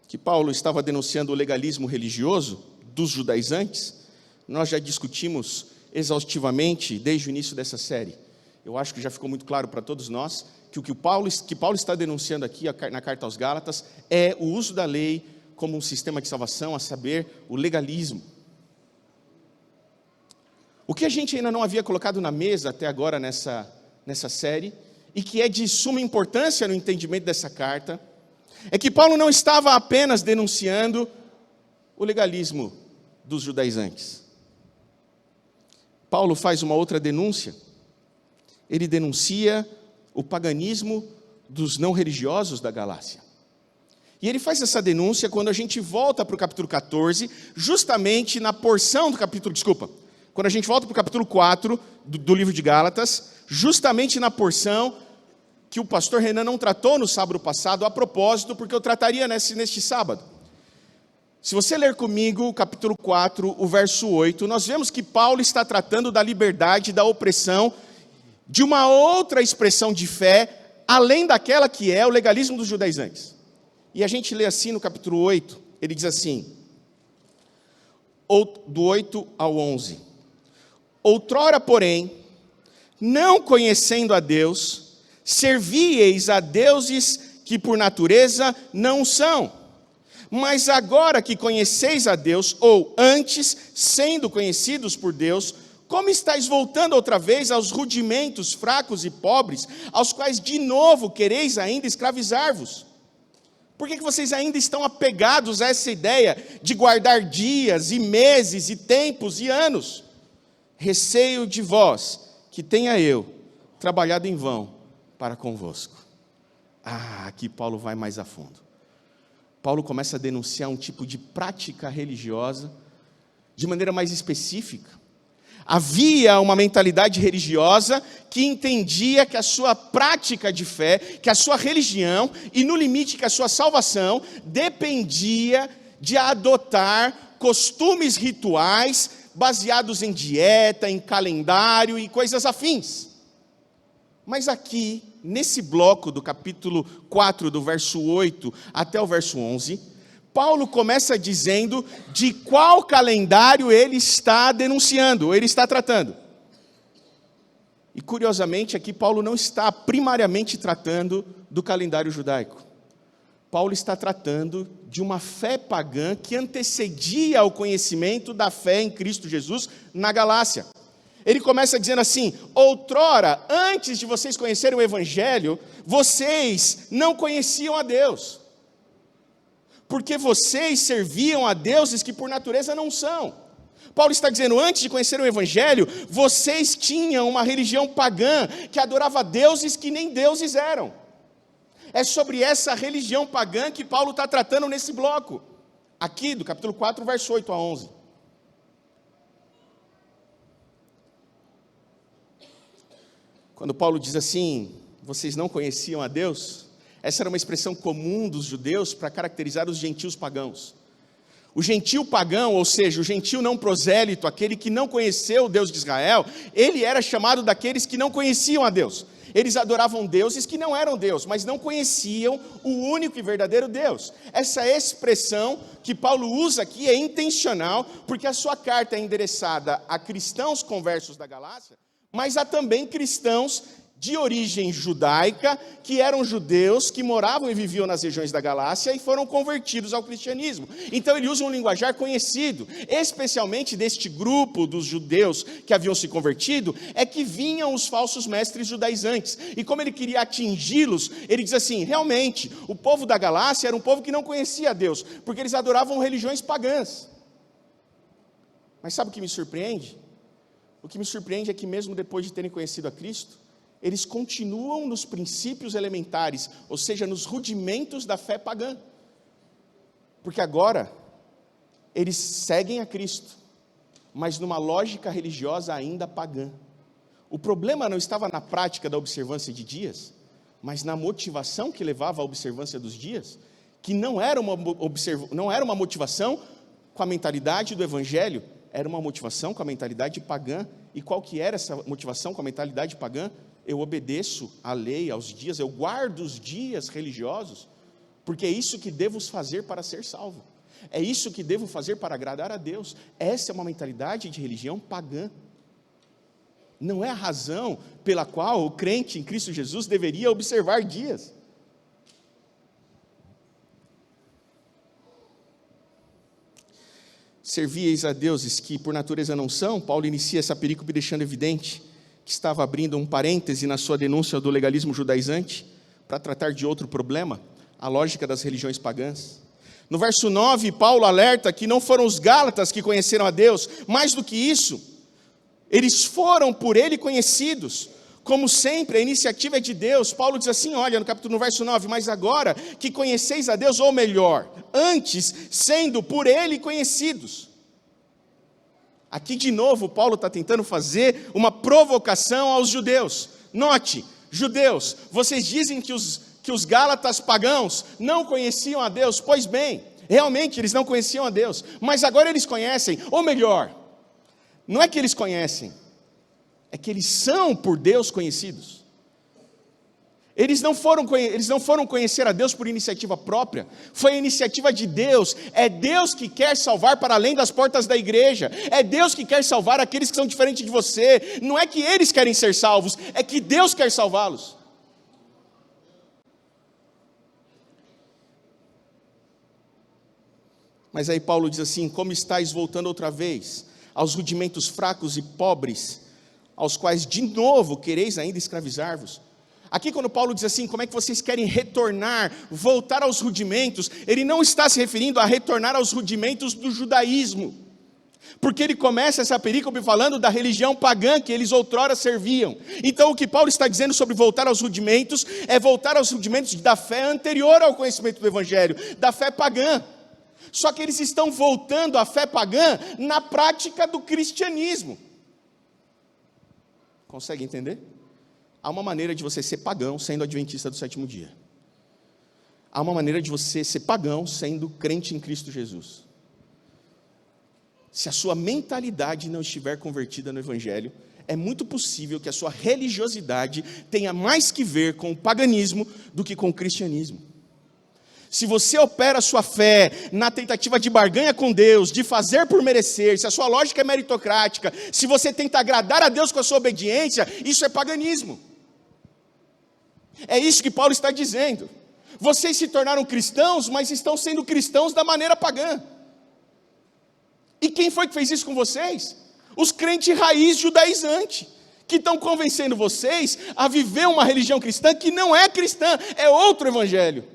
Speaker 10: Que Paulo estava denunciando o legalismo religioso dos judaizantes, nós já discutimos exaustivamente desde o início dessa série. Eu acho que já ficou muito claro para todos nós que o que Paulo está denunciando aqui na carta aos Gálatas é o uso da lei como um sistema de salvação, a saber, o legalismo. O que a gente ainda não havia colocado na mesa até agora nessa série, e que é de suma importância no entendimento dessa carta, é que Paulo não estava apenas denunciando o legalismo dos judaizantes. Paulo faz uma outra denúncia. Ele denuncia o paganismo dos não religiosos da Galácia. E ele faz essa denúncia quando a gente volta para o capítulo 14, justamente na porção do capítulo, quando a gente volta para o capítulo 4 do livro de Gálatas, justamente na porção que o pastor Renan não tratou no sábado passado, a propósito, porque eu trataria neste sábado. Se você ler comigo o capítulo 4, o verso 8, nós vemos que Paulo está tratando da liberdade, da opressão, de uma outra expressão de fé, além daquela que é o legalismo dos judaizantes. E a gente lê assim no capítulo 8, ele diz assim, do 8 ao 11. Outrora, porém, não conhecendo a Deus, servíeis a deuses que por natureza não são. Mas agora que conheceis a Deus, ou antes, sendo conhecidos por Deus, como estáis voltando outra vez aos rudimentos fracos e pobres, aos quais de novo quereis ainda escravizar-vos? Por que vocês ainda estão apegados a essa ideia de guardar dias e meses e tempos e anos? Receio de vós, que tenha eu trabalhado em vão para convosco. Aqui Paulo vai mais a fundo. Paulo começa a denunciar um tipo de prática religiosa, de maneira mais específica. Havia uma mentalidade religiosa que entendia que a sua prática de fé, que a sua religião, e no limite que a sua salvação, dependia de adotar costumes rituais baseados em dieta, em calendário e coisas afins. Mas aqui, nesse bloco do capítulo 4, do verso 8 até o verso 11, Paulo começa dizendo de qual calendário ele está denunciando, ou ele está tratando. E curiosamente, aqui Paulo não está primariamente tratando do calendário judaico. Paulo está tratando de uma fé pagã que antecedia o conhecimento da fé em Cristo Jesus na Galácia. Ele começa dizendo assim: outrora, antes de vocês conhecerem o Evangelho, vocês não conheciam a Deus, porque vocês serviam a deuses que por natureza não são. Paulo está dizendo, antes de conhecer o Evangelho, vocês tinham uma religião pagã que adorava deuses que nem deuses eram. É sobre essa religião pagã que Paulo está tratando nesse bloco, aqui do capítulo 4, verso 8 a 11. Quando Paulo diz assim, vocês não conheciam a Deus, essa era uma expressão comum dos judeus para caracterizar os gentios pagãos. O gentio pagão, ou seja, o gentio não prosélito, aquele que não conheceu o Deus de Israel, ele era chamado daqueles que não conheciam a Deus. Eles adoravam deuses que não eram Deus, mas não conheciam o único e verdadeiro Deus. Essa expressão que Paulo usa aqui é intencional, porque a sua carta é endereçada a cristãos conversos da Galácia, mas há também cristãos de origem judaica, que eram judeus, que moravam e viviam nas regiões da Galácia e foram convertidos ao cristianismo. Então ele usa um linguajar conhecido, especialmente deste grupo dos judeus que haviam se convertido, é que vinham os falsos mestres judaizantes. E como ele queria atingi-los, ele diz assim, realmente, o povo da Galácia era um povo que não conhecia a Deus, porque eles adoravam religiões pagãs. Mas sabe o que me surpreende? O que me surpreende é que mesmo depois de terem conhecido a Cristo, eles continuam nos princípios elementares, ou seja, nos rudimentos da fé pagã. Porque agora, eles seguem a Cristo, mas numa lógica religiosa ainda pagã. O problema não estava na prática da observância de dias, mas na motivação que levava à observância dos dias, que não era uma motivação com a mentalidade do Evangelho, era uma motivação com a mentalidade pagã. E qual que era essa motivação com a mentalidade pagã? Eu obedeço à lei, aos dias, eu guardo os dias religiosos, porque é isso que devo fazer para ser salvo. É isso que devo fazer para agradar a Deus. Essa é uma mentalidade de religião pagã. Não é a razão pela qual o crente em Cristo Jesus deveria observar dias. Servíeis a deuses que por natureza não são. Paulo inicia essa perícope deixando evidente que estava abrindo um parêntese na sua denúncia do legalismo judaizante, para tratar de outro problema, a lógica das religiões pagãs. No verso 9, Paulo alerta que não foram os gálatas que conheceram a Deus, mais do que isso, eles foram por ele conhecidos. Como sempre, a iniciativa é de Deus. Paulo diz assim, olha, no verso 9, mas agora que conheceis a Deus, ou melhor, antes, sendo por ele conhecidos. Aqui de novo, Paulo está tentando fazer uma provocação aos judeus. Note, judeus, vocês dizem que os gálatas pagãos não conheciam a Deus. Pois bem, realmente eles não conheciam a Deus, mas agora eles conhecem, ou melhor, não é que eles conhecem, é que eles são por Deus conhecidos. Eles não foram conhecer a Deus por iniciativa própria, foi a iniciativa de Deus. É Deus que quer salvar para além das portas da igreja, é Deus que quer salvar aqueles que são diferentes de você. Não é que eles querem ser salvos, é que Deus quer salvá-los. Mas aí Paulo diz assim, como estáis voltando outra vez aos rudimentos fracos e pobres, aos quais de novo quereis ainda escravizar-vos. Aqui quando Paulo diz assim, como é que vocês querem retornar, voltar aos rudimentos, ele não está se referindo a retornar aos rudimentos do judaísmo, porque ele começa essa perícope falando da religião pagã que eles outrora serviam. Então o que Paulo está dizendo sobre voltar aos rudimentos, é voltar aos rudimentos da fé anterior ao conhecimento do Evangelho, da fé pagã. Só que eles estão voltando à fé pagã na prática do cristianismo. Consegue entender? Há uma maneira de você ser pagão sendo adventista do sétimo dia. Há uma maneira de você ser pagão sendo crente em Cristo Jesus. se a sua mentalidade não estiver convertida no Evangelho, é muito possível que a sua religiosidade tenha mais que ver com o paganismo do que com o cristianismo. Se você opera a sua fé na tentativa de barganha com Deus, de fazer por merecer, se a sua lógica é meritocrática, se você tenta agradar a Deus com a sua obediência, isso é paganismo. É isso que Paulo está dizendo. Vocês se tornaram cristãos, mas estão sendo cristãos da maneira pagã. E quem foi que fez isso com vocês? Os crentes raiz judaizante, que estão convencendo vocês a viver uma religião cristã que não é cristã, é outro evangelho.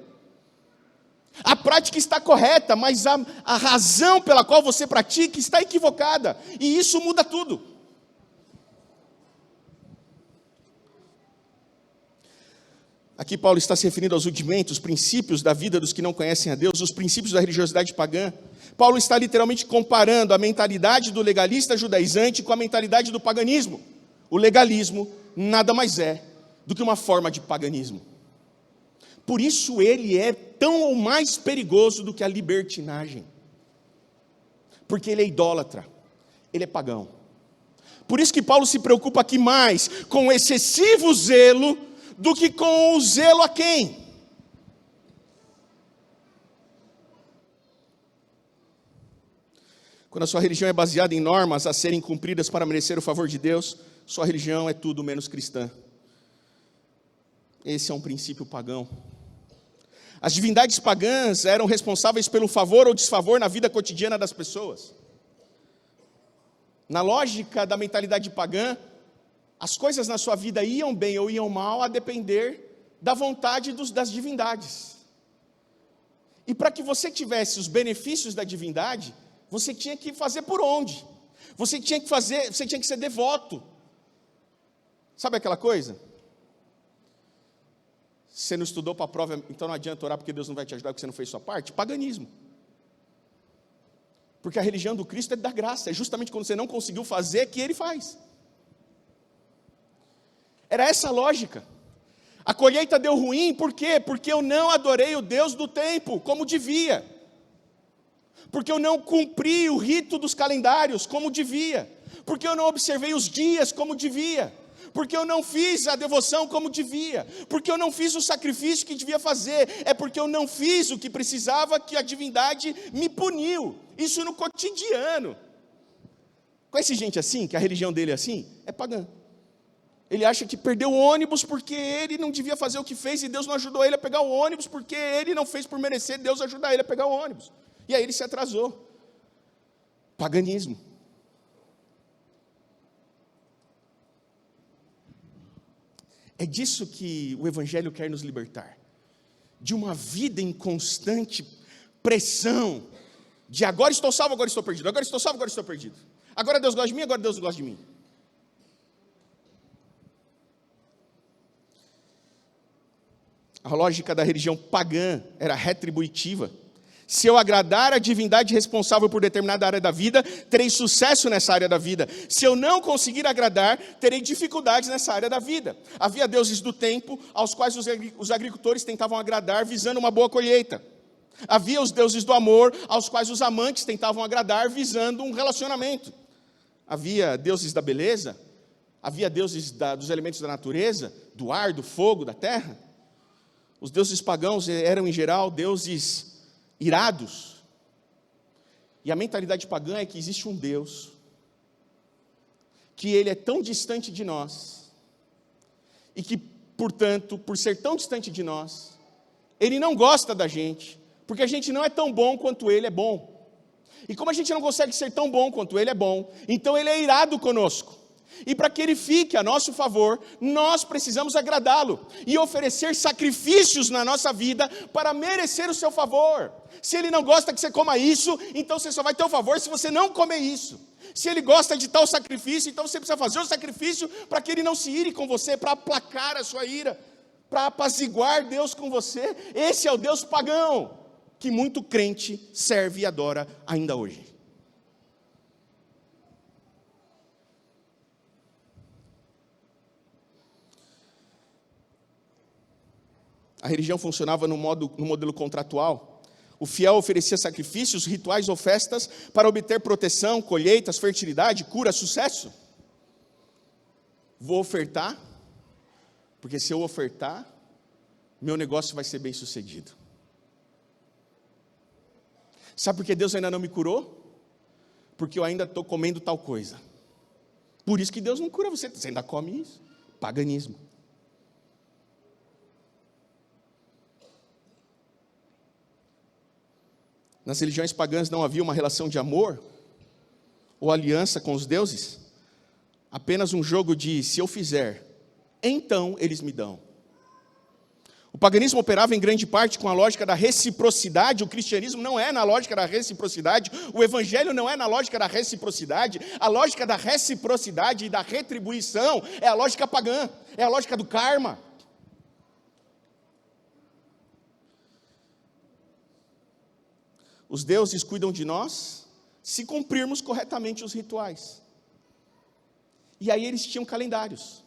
Speaker 10: A prática está correta, mas a razão pela qual você pratica está equivocada. E isso muda tudo. Aqui Paulo está se referindo aos rudimentos, os princípios da vida dos que não conhecem a Deus, os princípios da religiosidade pagã. Paulo está literalmente comparando a mentalidade do legalista judaizante com a mentalidade do paganismo. O legalismo nada mais é do que uma forma de paganismo. Por isso ele é tão ou mais perigoso do que a libertinagem. Porque ele é idólatra, ele é pagão. Por isso que Paulo se preocupa aqui mais com o excessivo zelo do que com o zelo a quem? Quando a sua religião é baseada em normas a serem cumpridas para merecer o favor de Deus, sua religião é tudo menos cristã. Esse é um princípio pagão. As divindades pagãs eram responsáveis pelo favor ou desfavor na vida cotidiana das pessoas. Na lógica da mentalidade pagã, as coisas na sua vida iam bem ou iam mal a depender da vontade das divindades. E para que você tivesse os benefícios da divindade, você tinha que fazer por onde? Você tinha que ser devoto. Sabe aquela coisa? Você não estudou para a prova, então não adianta orar porque Deus não vai te ajudar porque você não fez sua parte? Paganismo. Porque a religião do Cristo é da graça, é justamente quando você não conseguiu fazer que Ele faz. Era essa a lógica. A colheita deu ruim, por quê? Porque eu não adorei o Deus do tempo, como devia. Porque eu não cumpri o rito dos calendários, como devia. Porque eu não observei os dias, como devia. Porque eu não fiz a devoção como devia, porque eu não fiz o sacrifício que devia fazer, é porque eu não fiz o que precisava, que a divindade me puniu, isso no cotidiano. Conhece gente assim, que a religião dele é assim? É pagã. Ele acha que perdeu o ônibus porque ele não devia fazer o que fez e Deus não ajudou ele a pegar o ônibus, porque ele não fez por merecer, Deus ajudar ele a pegar o ônibus. E aí ele se atrasou. Paganismo. É disso que o Evangelho quer nos libertar. De uma vida em constante pressão. De agora estou salvo, agora estou perdido. Agora estou salvo, agora estou perdido. Agora Deus gosta de mim, agora Deus não gosta de mim. A lógica da religião pagã era retributiva. Se eu agradar a divindade responsável por determinada área da vida, terei sucesso nessa área da vida. Se eu não conseguir agradar, terei dificuldades nessa área da vida. Havia deuses do tempo, aos quais os agricultores tentavam agradar, visando uma boa colheita. Havia os deuses do amor, aos quais os amantes tentavam agradar, visando um relacionamento. Havia deuses da beleza, havia deuses dos elementos da natureza, do ar, do fogo, da terra. Os deuses pagãos eram, em geral, deuses irados. E a mentalidade pagã é que existe um Deus, que Ele é tão distante de nós, e que, portanto, por ser tão distante de nós, Ele não gosta da gente, porque a gente não é tão bom quanto Ele é bom. E como a gente não consegue ser tão bom quanto Ele é bom, então Ele é irado conosco. E para que Ele fique a nosso favor, nós precisamos agradá-lo e oferecer sacrifícios na nossa vida para merecer o seu favor. Se Ele não gosta que você coma isso, então você só vai ter o favor se você não comer isso. Se Ele gosta de tal sacrifício, então você precisa fazer o sacrifício para que Ele não se ire com você, para aplacar a sua ira, para apaziguar Deus com você. Esse é o Deus pagão que muito crente serve e adora ainda hoje. A religião funcionava no modelo contratual, O fiel oferecia sacrifícios, rituais ou festas para obter proteção, colheitas, fertilidade, cura, sucesso. Vou ofertar, porque se eu ofertar, meu negócio vai ser bem sucedido. Sabe por que Deus ainda não me curou? Porque eu ainda estou comendo tal coisa. Por isso que Deus não cura você, você ainda come isso. Paganismo. Nas religiões pagãs não havia uma relação de amor ou aliança com os deuses, apenas um jogo de se eu fizer, então eles me dão. O paganismo operava em grande parte com a lógica da reciprocidade, o cristianismo não é na lógica da reciprocidade, o evangelho não é na lógica da reciprocidade, a lógica da reciprocidade e da retribuição é a lógica pagã, é a lógica do karma. Os deuses cuidam de nós se cumprirmos corretamente os rituais. E aí eles tinham calendários.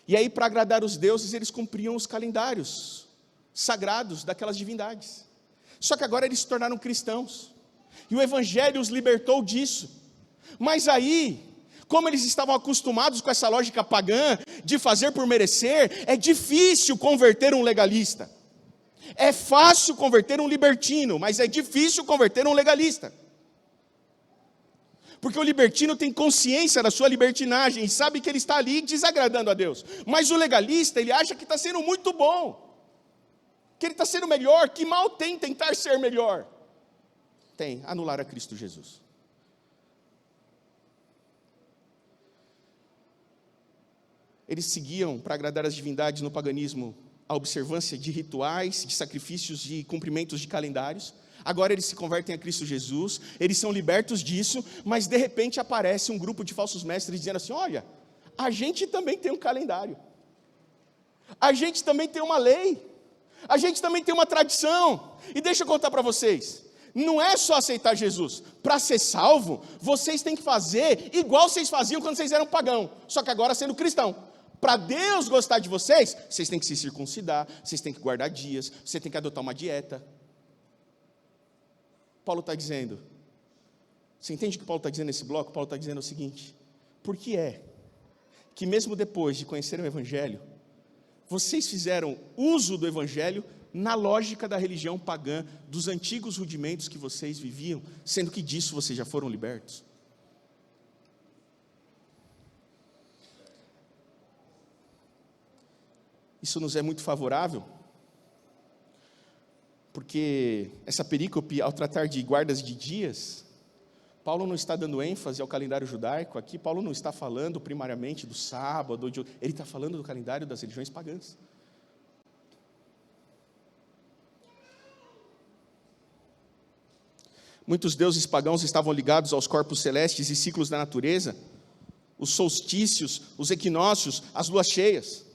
Speaker 10: E aí, para agradar os deuses, eles cumpriam os calendários sagrados daquelas divindades. Só que agora eles se tornaram cristãos. E o evangelho os libertou disso. Mas aí, como eles estavam acostumados com essa lógica pagã de fazer por merecer, é difícil converter um legalista. É fácil converter um libertino, mas é difícil converter um legalista. Porque o libertino tem consciência da sua libertinagem e sabe que ele está ali desagradando a Deus. Mas o legalista, ele acha que está sendo muito bom, que ele está sendo melhor, que mal tem tentar ser melhor. Tem, anular a Cristo Jesus. Eles seguiam, para agradar as divindades no paganismo, a observância de rituais, de sacrifícios e cumprimentos de calendários. Agora eles se convertem a Cristo Jesus, eles são libertos disso, mas de repente aparece um grupo de falsos mestres dizendo assim: olha, a gente também tem um calendário, a gente também tem uma lei, a gente também tem uma tradição, e deixa eu contar para vocês, não é só aceitar Jesus, para ser salvo, vocês têm que fazer igual vocês faziam quando vocês eram pagão, só que agora sendo cristão. Para Deus gostar de vocês, vocês têm que se circuncidar, vocês têm que guardar dias, você tem que adotar uma dieta. Paulo está dizendo, você entende o que Paulo está dizendo nesse bloco? Paulo está dizendo o seguinte: por que é que mesmo depois de conhecerem o Evangelho, vocês fizeram uso do Evangelho na lógica da religião pagã, dos antigos rudimentos que vocês viviam, sendo que disso vocês já foram libertos? Isso nos é muito favorável, porque essa perícope, ao tratar de guardas de dias, Paulo não está dando ênfase ao calendário judaico, aqui Paulo não está falando primariamente do sábado, ele está falando do calendário das religiões pagãs. Muitos deuses pagãos estavam ligados aos corpos celestes e ciclos da natureza, os solstícios, os equinócios, as luas cheias.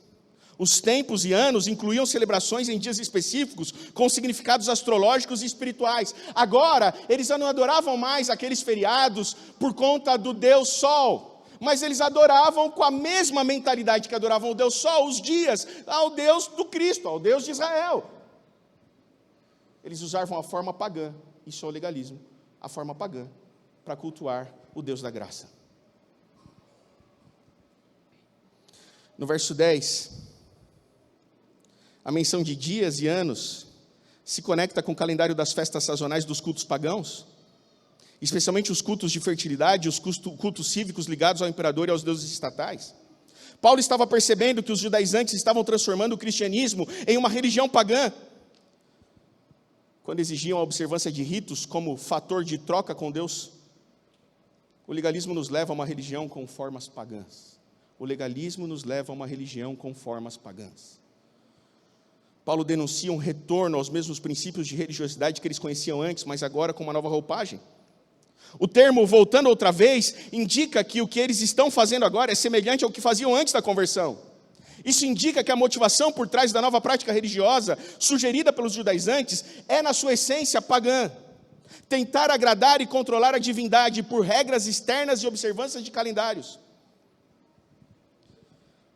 Speaker 10: Os tempos e anos incluíam celebrações em dias específicos, com significados astrológicos e espirituais. Agora, eles não adoravam mais aqueles feriados por conta do Deus Sol, mas eles adoravam com a mesma mentalidade que adoravam o Deus Sol, os dias, ao Deus do Cristo, ao Deus de Israel. Eles usavam a forma pagã, isso é o legalismo, a forma pagã, para cultuar o Deus da graça. No verso 10... a menção de dias e anos se conecta com o calendário das festas sazonais dos cultos pagãos, especialmente os cultos de fertilidade, os cultos cívicos ligados ao imperador e aos deuses estatais. Paulo estava percebendo que os judaizantes estavam transformando o cristianismo em uma religião pagã, quando exigiam a observância de ritos como fator de troca com Deus. O legalismo nos leva a uma religião com formas pagãs. O legalismo nos leva a uma religião com formas pagãs. Paulo denuncia um retorno aos mesmos princípios de religiosidade que eles conheciam antes, mas agora com uma nova roupagem. O termo voltando outra vez indica que o que eles estão fazendo agora é semelhante ao que faziam antes da conversão. Isso indica que a motivação por trás da nova prática religiosa sugerida pelos judaizantes é, na sua essência, pagã. Tentar agradar e controlar a divindade por regras externas e observâncias de calendários.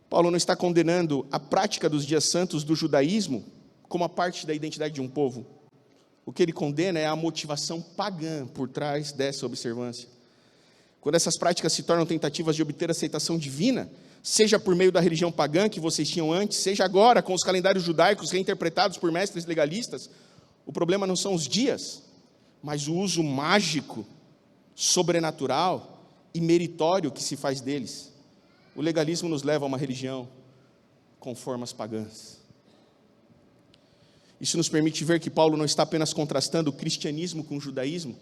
Speaker 10: Paulo não está condenando a prática dos dias santos do judaísmo como a parte da identidade de um povo. O que ele condena é a motivação pagã por trás dessa observância. Quando essas práticas se tornam tentativas de obter aceitação divina, seja por meio da religião pagã que vocês tinham antes, seja agora com os calendários judaicos reinterpretados por mestres legalistas, o problema não são os dias, mas o uso mágico, sobrenatural e meritório que se faz deles. O legalismo nos leva a uma religião com formas pagãs. Isso nos permite ver que Paulo não está apenas contrastando o cristianismo com o judaísmo,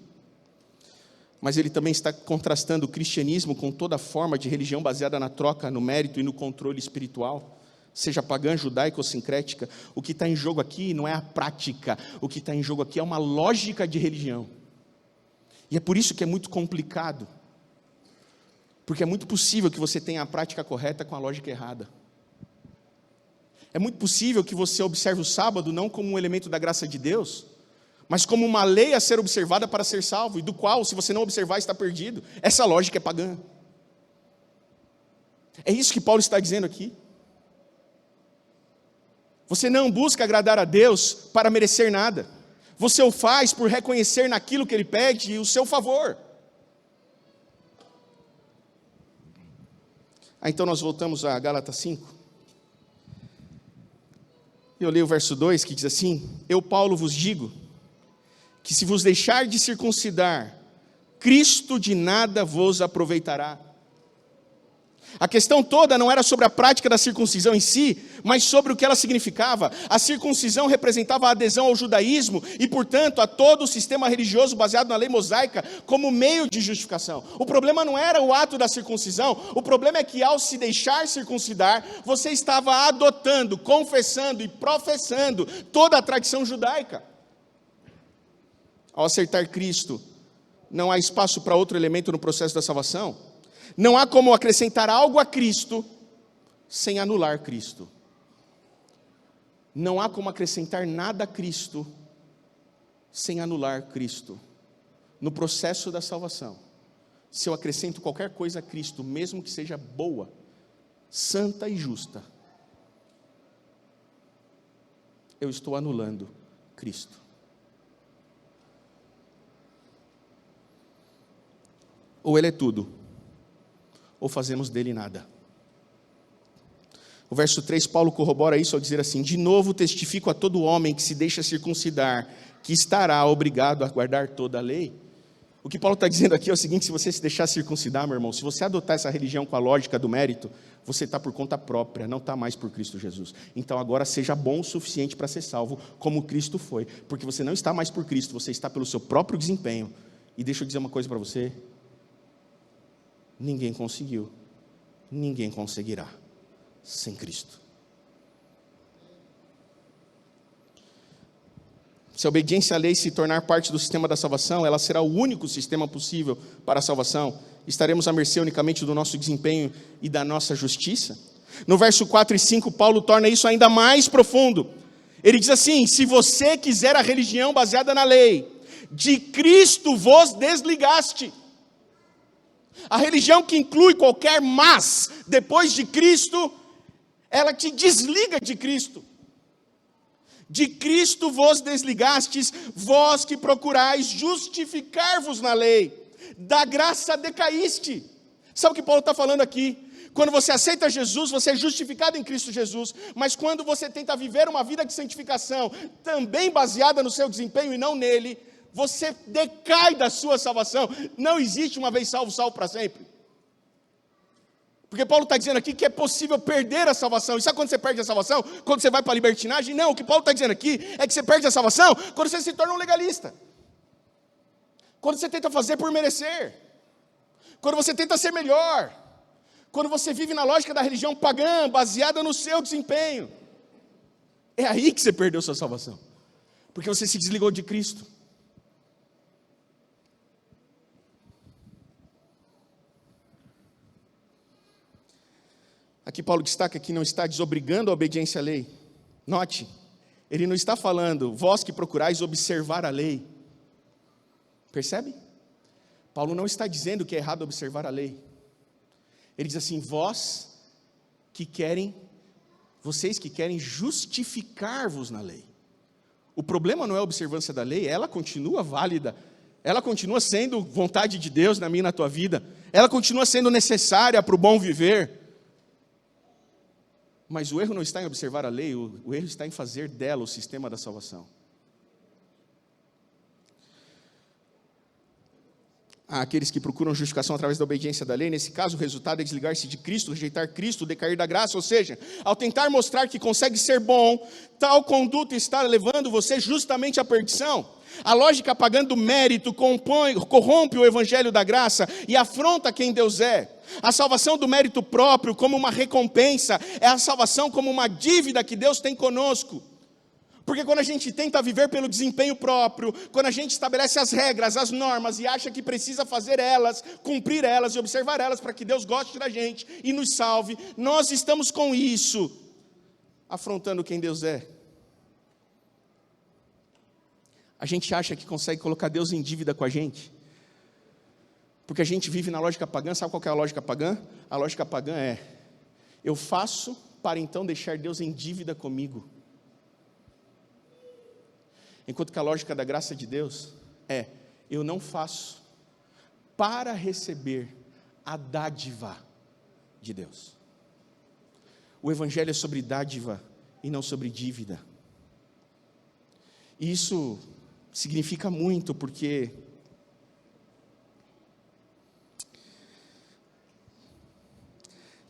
Speaker 10: mas ele também está contrastando o cristianismo com toda forma de religião baseada na troca, no mérito e no controle espiritual, seja pagã, judaica ou sincrética. O que está em jogo aqui não é a prática, o que está em jogo aqui é uma lógica de religião. E é por isso que é muito complicado, porque é muito possível que você tenha a prática correta com a lógica errada. É muito possível que você observe o sábado não como um elemento da graça de Deus, mas como uma lei a ser observada para ser salvo, e do qual, se você não observar, está perdido. Essa lógica é pagã. É isso que Paulo está dizendo aqui. Você não busca agradar a Deus para merecer nada. Você o faz por reconhecer naquilo que Ele pede o seu favor. Então nós voltamos a Gálatas 5. Eu leio o verso 2 que diz assim: Eu, Paulo, vos digo que se vos deixar de circuncidar, Cristo de nada vos aproveitará. A questão toda não era sobre a prática da circuncisão em si, mas sobre o que ela significava. A circuncisão representava a adesão ao judaísmo e, portanto, a todo o sistema religioso baseado na lei mosaica como meio de justificação. O problema não era o ato da circuncisão, o problema é que, ao se deixar circuncidar, você estava adotando, confessando e professando toda a tradição judaica. Ao aceitar Cristo, não há espaço para outro elemento no processo da salvação. Não há como acrescentar algo a Cristo sem anular Cristo. Não há como acrescentar nada a Cristo sem anular Cristo. No processo da salvação, se eu acrescento qualquer coisa a Cristo, mesmo que seja boa, santa e justa, eu estou anulando Cristo. Ou Ele é tudo, ou fazemos dele nada. O verso 3, Paulo corrobora isso ao dizer assim: De novo testifico a todo homem que se deixa circuncidar, que estará obrigado a guardar toda a lei. O que Paulo está dizendo aqui é o seguinte: se você se deixar circuncidar, meu irmão, se você adotar essa religião com a lógica do mérito, você está por conta própria, não está mais por Cristo Jesus. Então agora seja bom o suficiente para ser salvo, como Cristo foi, porque você não está mais por Cristo, você está pelo seu próprio desempenho. E deixa eu dizer uma coisa para você: ninguém conseguiu, ninguém conseguirá sem Cristo. Se a obediência à lei se tornar parte do sistema da salvação, ela será o único sistema possível para a salvação. Estaremos à mercê unicamente do nosso desempenho e da nossa justiça? No verso 4 e 5, Paulo torna isso ainda mais profundo. Ele diz assim: se você quiser a religião baseada na lei, de Cristo vos desligaste. A religião que inclui qualquer mas depois de Cristo, ela te desliga de Cristo. De Cristo vos desligastes, vós que procurais justificar-vos na lei, da graça decaíste. Sabe o que Paulo está falando aqui? Quando você aceita Jesus, você é justificado em Cristo Jesus, mas quando você tenta viver uma vida de santificação, também baseada no seu desempenho e não nele, você decai da sua salvação. Não existe uma vez salvo, salvo para sempre. Porque Paulo está dizendo aqui que é possível perder a salvação. E sabe quando você perde a salvação? Quando você vai para a libertinagem? Não, o que Paulo está dizendo aqui é que você perde a salvação quando você se torna um legalista. Quando você tenta fazer por merecer. Quando você tenta ser melhor. Quando você vive na lógica da religião pagã, baseada no seu desempenho. É aí que você perdeu sua salvação. Porque você se desligou de Cristo. Aqui Paulo destaca que não está desobrigando a obediência à lei. Note, ele não está falando, vós que procurais observar a lei. Percebe? Paulo não está dizendo que é errado observar a lei. Ele diz assim: vocês que querem justificar-vos na lei. O problema não é a observância da lei, ela continua válida. Ela continua sendo vontade de Deus na minha e na tua vida. Ela continua sendo necessária para o bom viver. Mas o erro não está em observar a lei, o erro está em fazer dela o sistema da salvação. Há aqueles que procuram justificação através da obediência da lei. Nesse caso, o resultado é desligar-se de Cristo, rejeitar Cristo, decair da graça. Ou seja, ao tentar mostrar que consegue ser bom, tal conduta está levando você justamente à perdição. A lógica pagã do mérito corrompe o evangelho da graça e afronta quem Deus é. A salvação do mérito próprio como uma recompensa é a salvação como uma dívida que Deus tem conosco. Porque quando a gente tenta viver pelo desempenho próprio, quando a gente estabelece as regras, as normas e acha que precisa fazer elas, cumprir elas e observar elas para que Deus goste da gente e nos salve, nós estamos com isso afrontando quem Deus é. A gente acha que consegue colocar Deus em dívida com a gente, porque a gente vive na lógica pagã. Sabe qual que é a lógica pagã? A lógica pagã é: eu faço para então deixar Deus em dívida comigo. Enquanto que a lógica da graça de Deus é: eu não faço para receber a dádiva de Deus. O evangelho é sobre dádiva e não sobre dívida. E isso significa muito, porque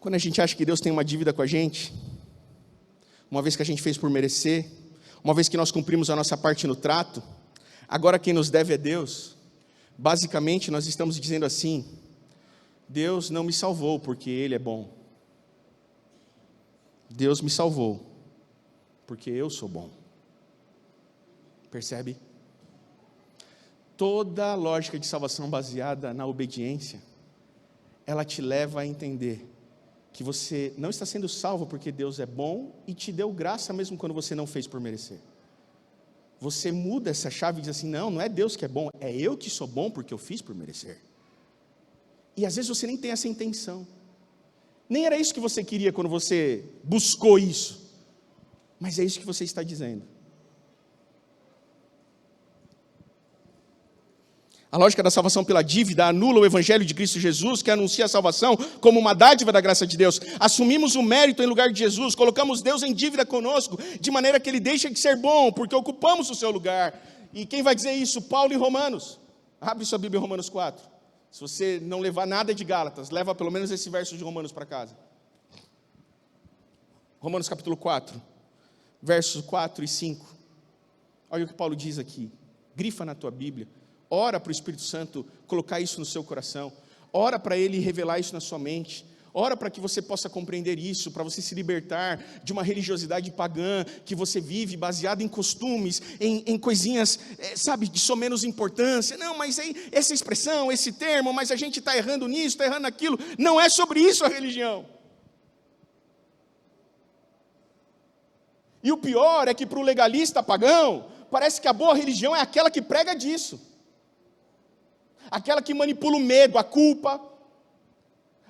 Speaker 10: quando a gente acha que Deus tem uma dívida com a gente, uma vez que a gente fez por merecer, uma vez que nós cumprimos a nossa parte no trato, agora quem nos deve é Deus. Basicamente nós estamos dizendo assim: Deus não me salvou porque Ele é bom. Deus me salvou porque eu sou bom. Percebe? Toda a lógica de salvação baseada na obediência, ela te leva a entender que você não está sendo salvo porque Deus é bom e te deu graça mesmo quando você não fez por merecer. Você muda essa chave e diz assim: não é Deus que é bom, é eu que sou bom porque eu fiz por merecer. E às vezes você nem tem essa intenção, nem era isso que você queria quando você buscou isso, mas é isso que você está dizendo. A lógica da salvação pela dívida anula o evangelho de Cristo Jesus, que anuncia a salvação como uma dádiva da graça de Deus. Assumimos o mérito em lugar de Jesus, colocamos Deus em dívida conosco, de maneira que Ele deixa de ser bom, porque ocupamos o seu lugar. E quem vai dizer isso? Paulo em Romanos. Abre sua Bíblia em Romanos 4. Se você não levar nada de Gálatas, leva pelo menos esse verso de Romanos para casa. Romanos capítulo 4, versos 4 e 5. Olha o que Paulo diz aqui. Grifa na tua Bíblia. Ora para o Espírito Santo colocar isso no seu coração. Ora para Ele revelar isso na sua mente. Ora para que você possa compreender isso, para você se libertar de uma religiosidade pagã que você vive baseada em costumes, em coisinhas, sabe, de só menos importância. Não, mas aí, essa expressão, esse termo, mas a gente está errando nisso, está errando naquilo. Não é sobre isso a religião. E o pior é que para o legalista pagão, parece que a boa religião é aquela que prega disso. Aquela que manipula o medo, a culpa,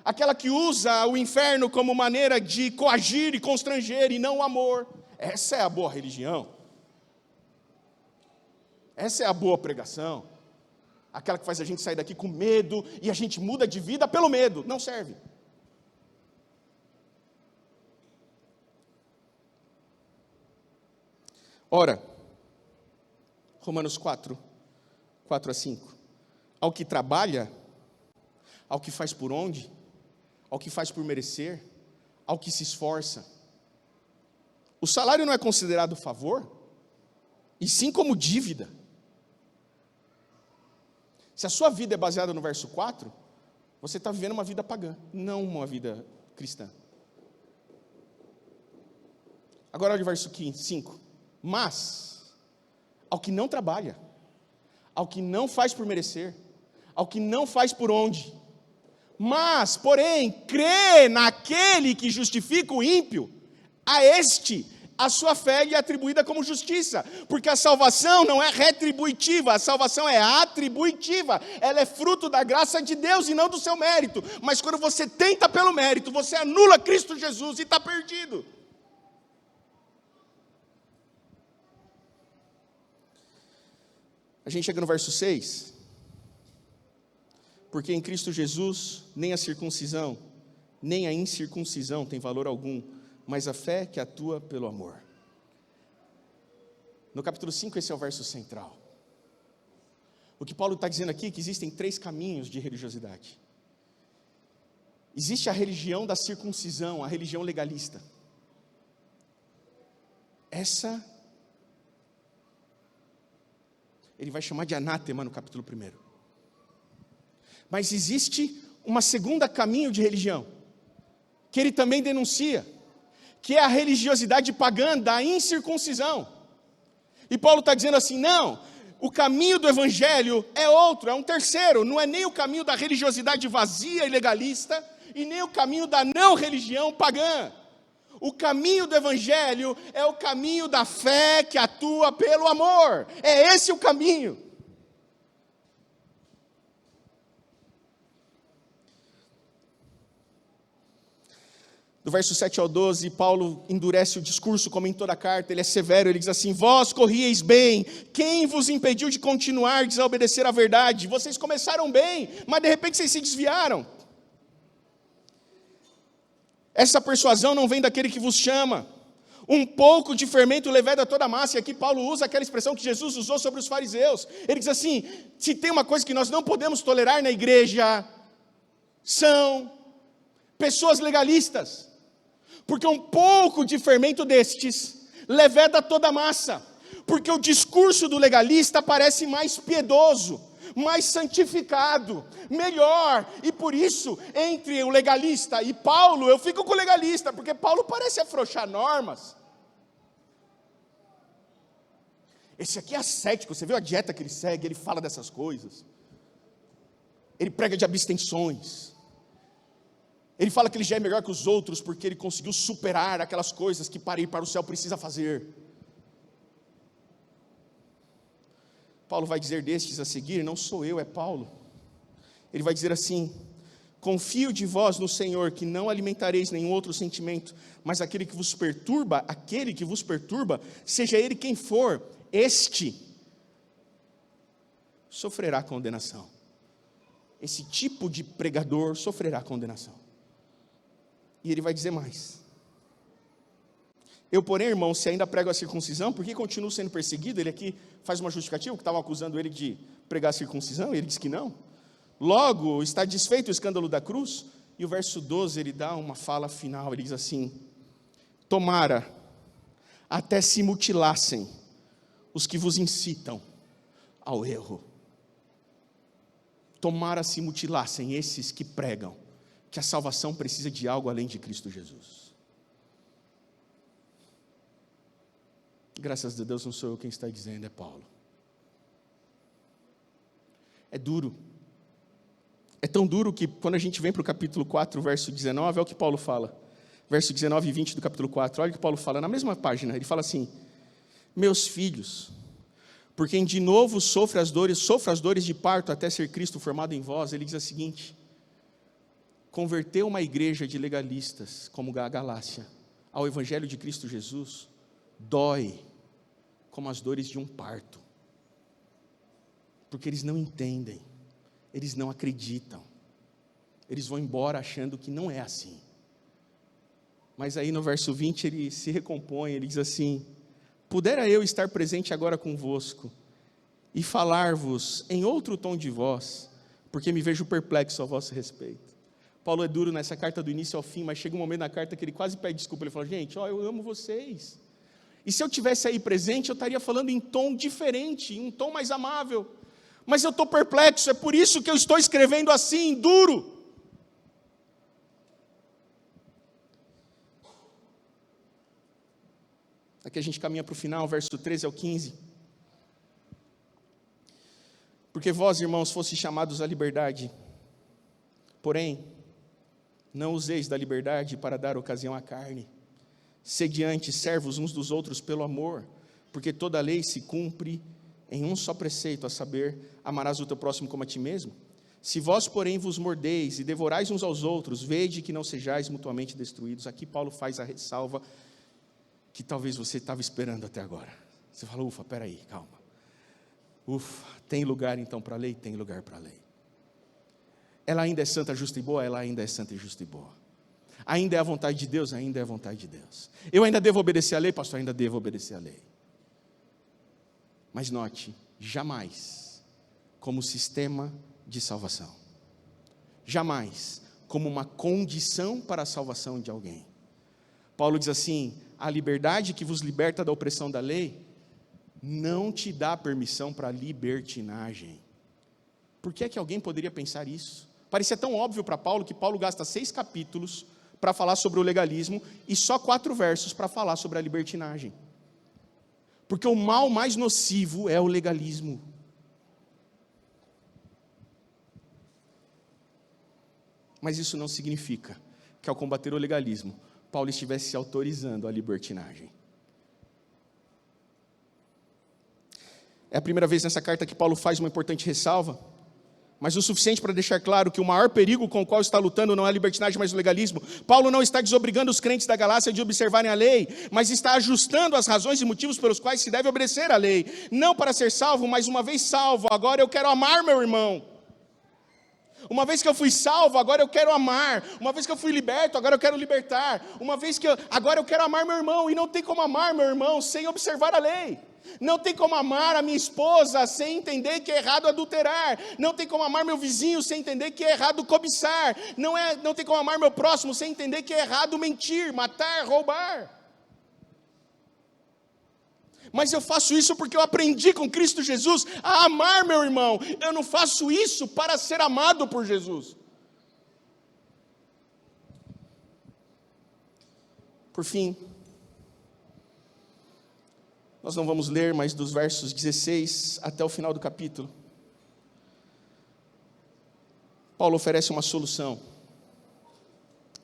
Speaker 10: aquela que usa o inferno como maneira de coagir e constranger e não o amor. Essa é a boa religião. Essa é a boa pregação. Aquela que faz a gente sair daqui com medo e a gente muda de vida pelo medo. Não serve. Ora, Romanos 4, 4 a 5. Ao que trabalha, ao que faz por onde, ao que faz por merecer, ao que se esforça. O salário não é considerado favor, e sim como dívida. Se a sua vida é baseada no verso 4, você está vivendo uma vida pagã, não uma vida cristã. Agora olha o verso 5. Mas, ao que não trabalha, ao que não faz por merecer, ao que não faz por onde, mas, porém, crê naquele que justifica o ímpio, a este a sua fé lhe é atribuída como justiça, porque a salvação não é retributiva, a salvação é atribuitiva, ela é fruto da graça de Deus e não do seu mérito. Mas quando você tenta pelo mérito, você anula Cristo Jesus e está perdido. A gente chega no verso 6. Porque em Cristo Jesus, nem a circuncisão, nem a incircuncisão tem valor algum, mas a fé que atua pelo amor. No capítulo 5, esse é o verso central. O que Paulo está dizendo aqui é que existem 3 caminhos de religiosidade. Existe a religião da circuncisão, a religião legalista. Essa, ele vai chamar de anátema no capítulo 1. Mas existe uma segunda caminho de religião, que ele também denuncia, que é a religiosidade pagã da incircuncisão. E Paulo está dizendo assim, não, o caminho do evangelho é outro, é um terceiro, não é nem o caminho da religiosidade vazia e legalista, e nem o caminho da não religião pagã. O caminho do evangelho é o caminho da fé que atua pelo amor. É esse o caminho. Do verso 7 ao 12, Paulo endurece o discurso, como em toda a carta, ele é severo, ele diz assim, vós corrieis bem, quem vos impediu de continuar a desobedecer à verdade? Vocês começaram bem, mas de repente vocês se desviaram. Essa persuasão não vem daquele que vos chama. Um pouco de fermento leveda toda a massa, e aqui Paulo usa aquela expressão que Jesus usou sobre os fariseus. Ele diz assim, se tem uma coisa que nós não podemos tolerar na igreja, são pessoas legalistas. Porque um pouco de fermento destes leveda toda a massa. Porque o discurso do legalista parece mais piedoso, mais santificado, melhor. E por isso, entre o legalista e Paulo, eu fico com o legalista, porque Paulo parece afrouxar normas. Esse aqui é ascético, você viu a dieta que ele segue, ele fala dessas coisas. Ele prega de abstenções. Ele fala que ele já é melhor que os outros, porque ele conseguiu superar aquelas coisas que para ir para o céu precisa fazer. Paulo vai dizer destes a seguir, não sou eu, é Paulo. Ele vai dizer assim, confio de vós no Senhor, que não alimentareis nenhum outro sentimento, mas aquele que vos perturba, seja ele quem for, este sofrerá condenação. Esse tipo de pregador sofrerá condenação. E ele vai dizer mais. Eu, porém, irmão, se ainda prego a circuncisão, por que continuo sendo perseguido? Ele aqui faz uma justificativa, que estavam acusando ele de pregar a circuncisão, e ele diz que não. Logo, está desfeito o escândalo da cruz, e o verso 12, ele dá uma fala final, ele diz assim, tomara, até se mutilassem os que vos incitam ao erro. Tomara se mutilassem esses que pregam que a salvação precisa de algo além de Cristo Jesus. Graças a Deus não sou eu quem está dizendo, é Paulo. É duro. É tão duro que quando a gente vem para o capítulo 4, verso 19, é o que Paulo fala. Verso 19 e 20 do capítulo 4, olha o que Paulo fala, na mesma página, ele fala assim, meus filhos, por quem de novo sofra as dores de parto até ser Cristo formado em vós, ele diz o seguinte, converter uma igreja de legalistas, como a Galácia, ao Evangelho de Cristo Jesus, dói como as dores de um parto. Porque eles não entendem, eles não acreditam, eles vão embora achando que não é assim. Mas aí no verso 20 ele se recompõe, ele diz assim, pudera eu estar presente agora convosco, e falar-vos em outro tom de voz, porque me vejo perplexo a vosso respeito. Paulo é duro nessa carta do início ao fim, mas chega um momento na carta que ele quase pede desculpa. Ele fala, gente, eu amo vocês. E se eu tivesse aí presente, eu estaria falando em tom diferente, em um tom mais amável. Mas eu estou perplexo, é por isso que eu estou escrevendo assim, duro. Aqui a gente caminha para o final, verso 13 ao 15. Porque vós, irmãos, fostes chamados à liberdade, porém, não useis da liberdade para dar ocasião à carne. Sede antes servos uns dos outros pelo amor, porque toda a lei se cumpre em um só preceito, a saber, amarás o teu próximo como a ti mesmo. Se vós, porém, vos mordeis e devorais uns aos outros, vede que não sejais mutuamente destruídos. Aqui Paulo faz a ressalva que talvez você estava esperando até agora. Você fala, ufa, peraí, calma. Ufa, tem lugar então para a lei? Tem lugar para a lei. Ela ainda é santa, justa e boa? Ela ainda é santa, justa e boa. Ainda é a vontade de Deus? Ainda é a vontade de Deus. Eu ainda devo obedecer à lei? Pastor, ainda devo obedecer à lei. Mas note, jamais como sistema de salvação. Jamais como uma condição para a salvação de alguém. Paulo diz assim: a liberdade que vos liberta da opressão da lei não te dá permissão para libertinagem. Por que é que alguém poderia pensar isso? Parecia tão óbvio para Paulo que Paulo gasta 6 capítulos para falar sobre o legalismo e só 4 versos para falar sobre a libertinagem. Porque o mal mais nocivo é o legalismo. Mas isso não significa que ao combater o legalismo, Paulo estivesse autorizando a libertinagem. É a primeira vez nessa carta que Paulo faz uma importante ressalva, mas o suficiente para deixar claro que o maior perigo com o qual está lutando não é a libertinagem, mas o legalismo. Paulo não está desobrigando os crentes da Galácia de observarem a lei, mas está ajustando as razões e motivos pelos quais se deve obedecer à lei. Não para ser salvo, mas uma vez salvo, agora eu quero amar meu irmão. Uma vez que eu fui salvo, agora eu quero amar. Uma vez que eu fui liberto, agora eu quero libertar. Agora eu quero amar meu irmão. E não tem como amar meu irmão sem observar a lei. Não tem como amar a minha esposa sem entender que é errado adulterar. Não tem como amar meu vizinho sem entender que é errado cobiçar. Não tem como amar meu próximo sem entender que é errado mentir, matar, roubar. Mas eu faço isso porque eu aprendi com Cristo Jesus a amar meu irmão. Eu não faço isso para ser amado por Jesus. Por fim, nós não vamos ler mais dos versos 16 até o final do capítulo. Paulo oferece uma solução.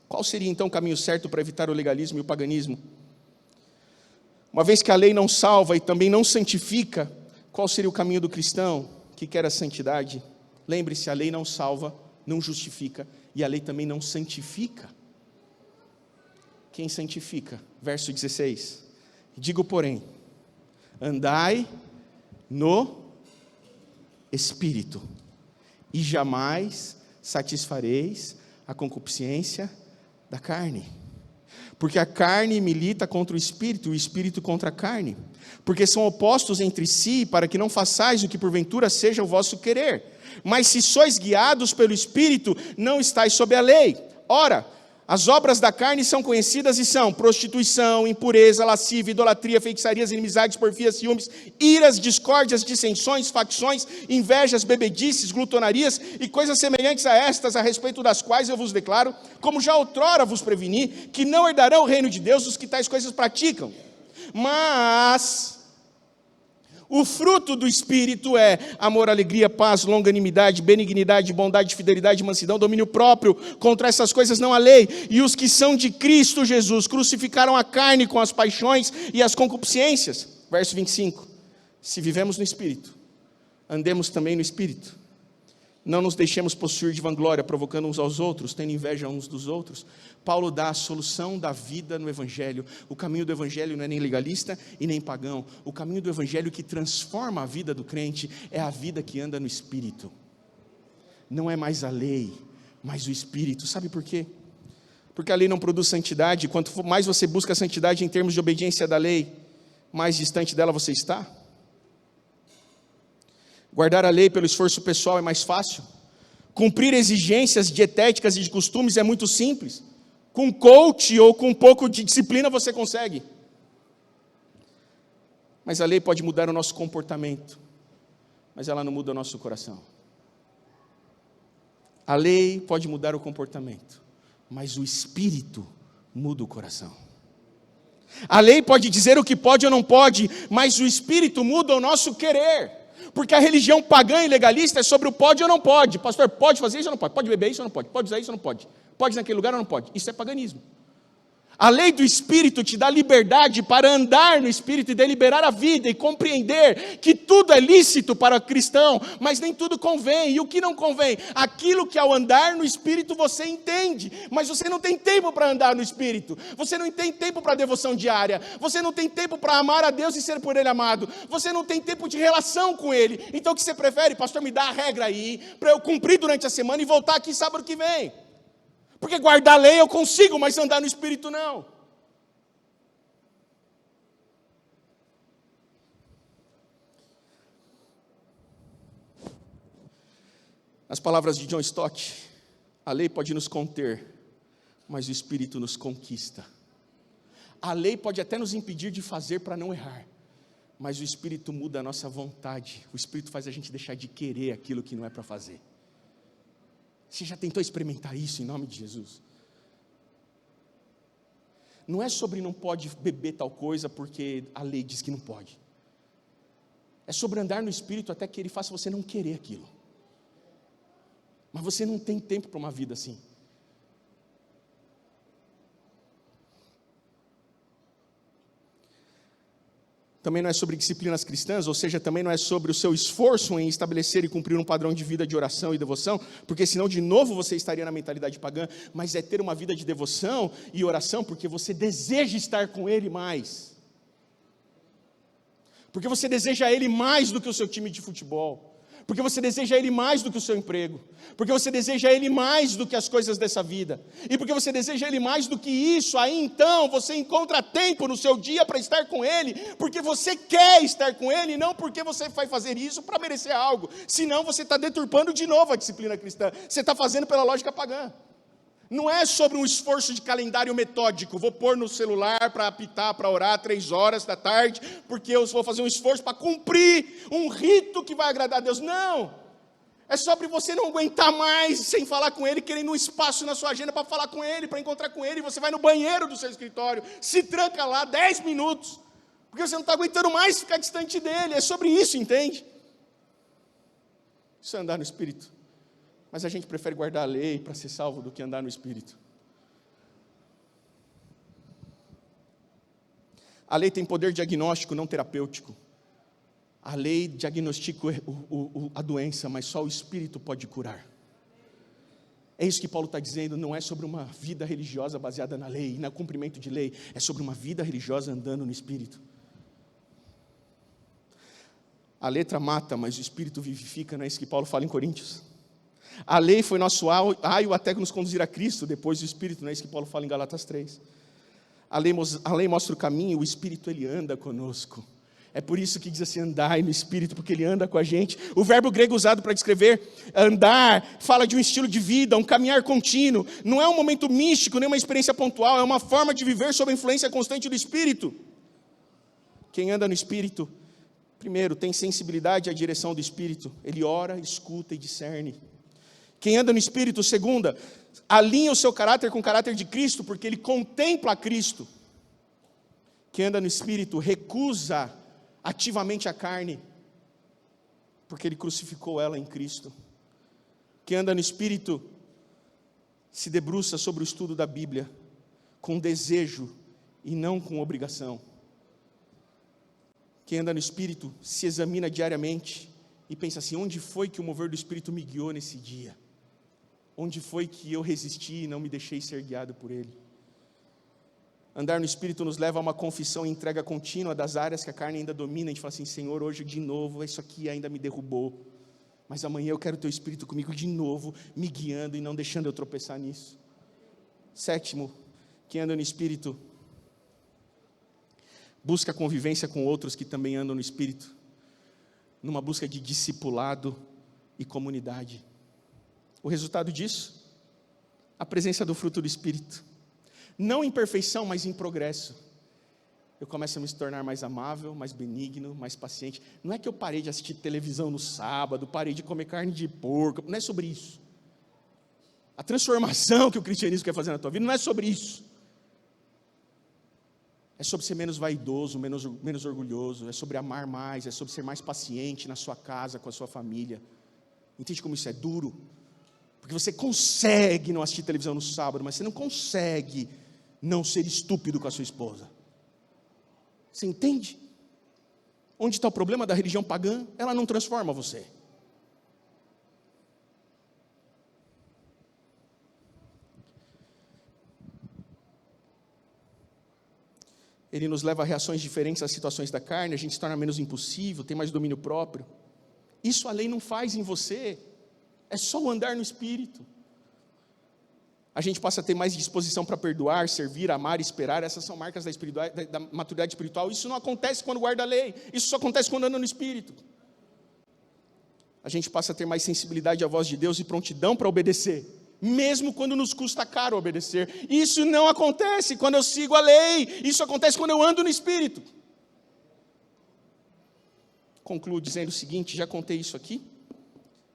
Speaker 10: Qual seria então o caminho certo para evitar o legalismo e o paganismo? Uma vez que a lei não salva e também não santifica, qual seria o caminho do cristão que quer a santidade? Lembre-se, a lei não salva, não justifica, e a lei também não santifica. Quem santifica? Verso 16. Digo, porém, andai no Espírito, e jamais satisfareis a concupiscência da carne. Porque a carne milita contra o Espírito, e o Espírito contra a carne. Porque são opostos entre si, para que não façais o que porventura seja o vosso querer. Mas se sois guiados pelo Espírito, não estáis sob a lei. Ora, as obras da carne são conhecidas e são prostituição, impureza, lascívia, idolatria, feitiçarias, inimizades, porfias, ciúmes, iras, discórdias, dissensões, facções, invejas, bebedices, glutonarias e coisas semelhantes a estas, a respeito das quais eu vos declaro, como já outrora vos preveni, que não herdarão o reino de Deus os que tais coisas praticam. Mas o fruto do Espírito é amor, alegria, paz, longanimidade, benignidade, bondade, fidelidade, mansidão, domínio próprio. Contra essas coisas não há lei. E os que são de Cristo Jesus crucificaram a carne com as paixões e as concupiscências. Verso 25. Se vivemos no Espírito, andemos também no Espírito. Não nos deixemos possuir de vanglória, provocando uns aos outros, tendo inveja uns dos outros. Paulo dá a solução da vida no Evangelho. O caminho do Evangelho não é nem legalista e nem pagão. O caminho do Evangelho que transforma a vida do crente é a vida que anda no Espírito. Não é mais a lei, mas o Espírito. Sabe por quê? Porque a lei não produz santidade. Quanto mais você busca a santidade em termos de obediência da lei, mais distante dela você está. Guardar a lei pelo esforço pessoal é mais fácil. Cumprir exigências dietéticas e de costumes é muito simples. Com coach ou com um pouco de disciplina você consegue. Mas a lei pode mudar o nosso comportamento, mas ela não muda o nosso coração. A lei pode mudar o comportamento, mas o Espírito muda o coração. A lei pode dizer o que pode ou não pode, mas o Espírito muda o nosso querer. Porque a religião pagã e legalista é sobre o pode ou não pode. Pastor, pode fazer isso ou não pode? Pode beber isso ou não pode? Pode usar isso ou não pode? Pode ir naquele lugar ou não pode? Isso é paganismo. A lei do Espírito te dá liberdade para andar no Espírito e deliberar a vida e compreender que tudo é lícito para o cristão, mas nem tudo convém. E o que não convém? Aquilo que ao andar no Espírito você entende, mas você não tem tempo para andar no Espírito. Você não tem tempo para devoção diária. Você não tem tempo para amar a Deus e ser por Ele amado. Você não tem tempo de relação com Ele. Então o que você prefere? Pastor, me dá a regra aí, para eu cumprir durante a semana e voltar aqui sábado que vem. Porque guardar a lei eu consigo, mas andar no Espírito não. As palavras de John Stott, a lei pode nos conter, mas o Espírito nos conquista. A lei pode até nos impedir de fazer para não errar, mas o Espírito muda a nossa vontade. O Espírito faz a gente deixar de querer aquilo que não é para fazer. Você já tentou experimentar isso em nome de Jesus? Não é sobre não pode beber tal coisa porque a lei diz que não pode. É sobre andar no Espírito até que Ele faça você não querer aquilo. Mas você não tem tempo para uma vida assim. Também não é sobre disciplinas cristãs, ou seja, também não é sobre o seu esforço em estabelecer e cumprir um padrão de vida de oração e devoção, porque senão de novo você estaria na mentalidade pagã, mas é ter uma vida de devoção e oração porque você deseja estar com Ele mais. Porque você deseja Ele mais do que o seu time de futebol. Porque você deseja Ele mais do que o seu emprego. Porque você deseja Ele mais do que as coisas dessa vida. E porque você deseja Ele mais do que isso, aí então você encontra tempo no seu dia para estar com Ele, porque você quer estar com Ele, não porque você vai fazer isso para merecer algo. Senão você está deturpando de novo a disciplina cristã. Você está fazendo pela lógica pagã. Não é sobre um esforço de calendário metódico. Vou pôr no celular para apitar, para orar 3 horas da tarde, porque eu vou fazer um esforço para cumprir um rito que vai agradar a Deus. Não. É sobre você não aguentar mais sem falar com Ele, querendo um espaço na sua agenda para falar com Ele, para encontrar com Ele. Você vai no banheiro do seu escritório, se tranca lá 10 minutos, porque você não está aguentando mais ficar distante dEle. É sobre isso, entende? Isso é andar no Espírito. Mas a gente prefere guardar a lei para ser salvo do que andar no Espírito. A lei tem poder diagnóstico, não terapêutico. A lei diagnostica a doença, mas só o Espírito pode curar. É isso que Paulo está dizendo, não é sobre uma vida religiosa baseada na lei, no cumprimento de lei, é sobre uma vida religiosa andando no Espírito. A letra mata, mas o Espírito vivifica, não é isso que Paulo fala em Coríntios? A lei foi nosso aio até nos conduzir a Cristo, depois o Espírito, não é isso que Paulo fala em Galatas 3. A lei mostra o caminho, o Espírito Ele anda conosco. É por isso que diz assim, andai no Espírito, porque Ele anda com a gente. O verbo grego usado para descrever andar, fala de um estilo de vida, um caminhar contínuo. Não é um momento místico, nem uma experiência pontual, é uma forma de viver sob a influência constante do Espírito. Quem anda no Espírito, primeiro, tem sensibilidade à direção do Espírito. Ele ora, escuta e discerne. Quem anda no Espírito, segunda, alinha o seu caráter com o caráter de Cristo, porque ele contempla Cristo. Quem anda no Espírito recusa ativamente a carne, porque ele crucificou ela em Cristo. Quem anda no Espírito se debruça sobre o estudo da Bíblia, com desejo e não com obrigação. Quem anda no Espírito se examina diariamente e pensa assim, onde foi que o mover do Espírito me guiou nesse dia? Onde foi que eu resisti e não me deixei ser guiado por Ele? Andar no Espírito nos leva a uma confissão e entrega contínua das áreas que a carne ainda domina. A gente fala assim, Senhor, hoje de novo, isso aqui ainda me derrubou. Mas amanhã eu quero o Teu Espírito comigo de novo, me guiando e não deixando eu tropeçar nisso. Sétimo, quem anda no Espírito busca convivência com outros que também andam no Espírito, numa busca de discipulado e comunidade. O resultado disso? A presença do fruto do Espírito. Não em perfeição, mas em progresso. Eu começo a me tornar mais amável, mais benigno, mais paciente. Não é que eu parei de assistir televisão no sábado, parei de comer carne de porco, não é sobre isso. A transformação que o cristianismo quer fazer na tua vida não é sobre isso. É sobre ser menos vaidoso, menos orgulhoso, é sobre amar mais, é sobre ser mais paciente na sua casa, com a sua família. Entende como isso é duro? Porque você consegue não assistir televisão no sábado, mas você não consegue não ser estúpido com a sua esposa. Você entende? Onde está o problema da religião pagã? Ela não transforma você. Ele nos leva a reações diferentes às situações da carne, a gente se torna menos impulsivo, tem mais domínio próprio. Isso a lei não faz em você, é só o andar no Espírito. A gente passa a ter mais disposição para perdoar, servir, amar, esperar. Essas são marcas da maturidade espiritual. Isso não acontece quando guarda a lei, isso só acontece quando anda no Espírito. A gente passa a ter mais sensibilidade à voz de Deus e prontidão para obedecer, mesmo quando nos custa caro obedecer. Isso não acontece quando eu sigo a lei, isso acontece quando eu ando no Espírito. Concluo dizendo o seguinte, já contei isso aqui,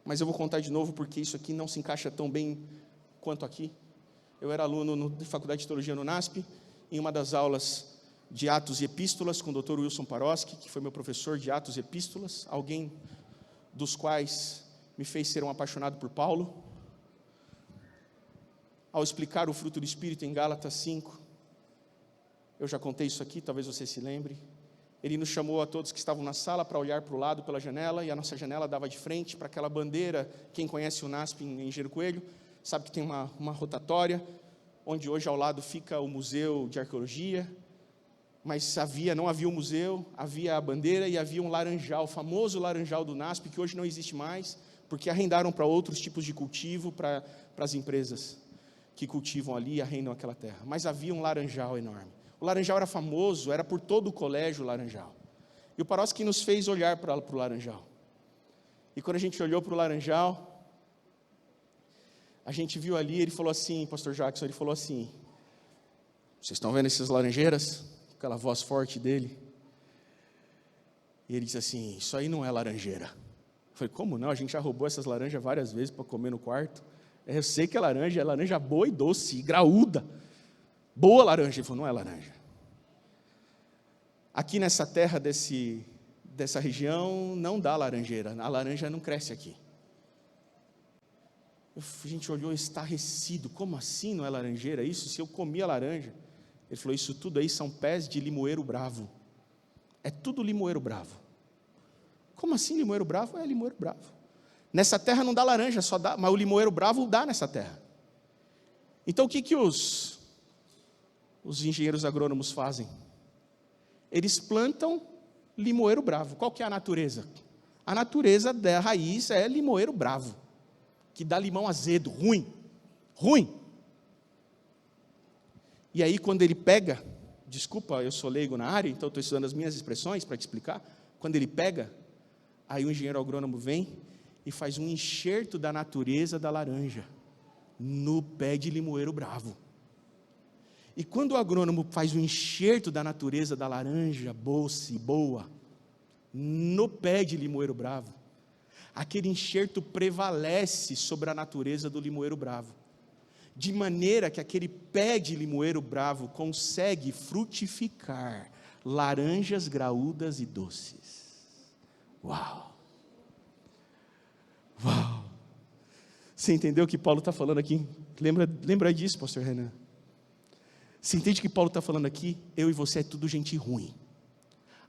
Speaker 10: mas eu vou contar de novo porque isso aqui não se encaixa tão bem quanto aqui. Eu era aluno da Faculdade de Teologia no NASP, em uma das aulas de Atos e Epístolas, com o Dr. Wilson Paroski, que foi meu professor de Atos e Epístolas, alguém dos quais me fez ser um apaixonado por Paulo. Ao explicar o fruto do Espírito em Gálatas 5, eu já contei isso aqui, talvez você se lembre. Ele nos chamou a todos que estavam na sala para olhar para o lado pela janela, e a nossa janela dava de frente para aquela bandeira. Quem conhece o NASP em Engenheiro Coelho sabe que tem uma rotatória, onde hoje ao lado fica o Museu de Arqueologia, mas não havia o museu, havia a bandeira e havia um laranjal, o famoso laranjal do NASP, que hoje não existe mais, porque arrendaram para outros tipos de cultivo, para as empresas que cultivam ali e arrendam aquela terra. Mas havia um laranjal enorme. O laranjal era famoso, era por todo o colégio o laranjal. E o Paroski nos fez olhar para o laranjal. E quando a gente olhou para o laranjal, a gente viu ali, ele falou assim, pastor Jackson, ele falou assim, vocês estão vendo essas laranjeiras? Aquela voz forte dele. E ele disse assim, isso aí não é laranjeira. Eu falei, como não? A gente já roubou essas laranjas várias vezes para comer no quarto. Eu sei que é laranja boa e doce, e graúda. Boa laranja. Ele falou, não é laranja. Aqui nessa terra dessa região não dá laranjeira, a laranja não cresce aqui. A gente olhou estarrecido, como assim não é laranjeira isso? Se eu comia laranja. Ele falou, isso tudo aí são pés de limoeiro bravo. É tudo limoeiro bravo. Como assim limoeiro bravo? É limoeiro bravo. Nessa terra não dá laranja, só dá, mas o limoeiro bravo dá nessa terra. Então o que os engenheiros agrônomos fazem? Eles plantam limoeiro bravo. Qual que é a natureza? A natureza da raiz é limoeiro bravo, que dá limão azedo, ruim. E aí quando ele pega, desculpa, eu sou leigo na área, então estou estudando as minhas expressões para te explicar. Quando ele pega, aí o engenheiro agrônomo vem e faz um enxerto da natureza da laranja no pé de limoeiro bravo. E quando o agrônomo faz um enxerto da natureza da laranja doce, boa, no pé de limoeiro bravo, aquele enxerto prevalece sobre a natureza do limoeiro bravo, de maneira que aquele pé de limoeiro bravo consegue frutificar laranjas graúdas e doces. Uau! Uau! Você entendeu o que Paulo está falando aqui? Lembra disso, pastor Renan? Você entende o que Paulo está falando aqui? Eu e você é tudo gente ruim.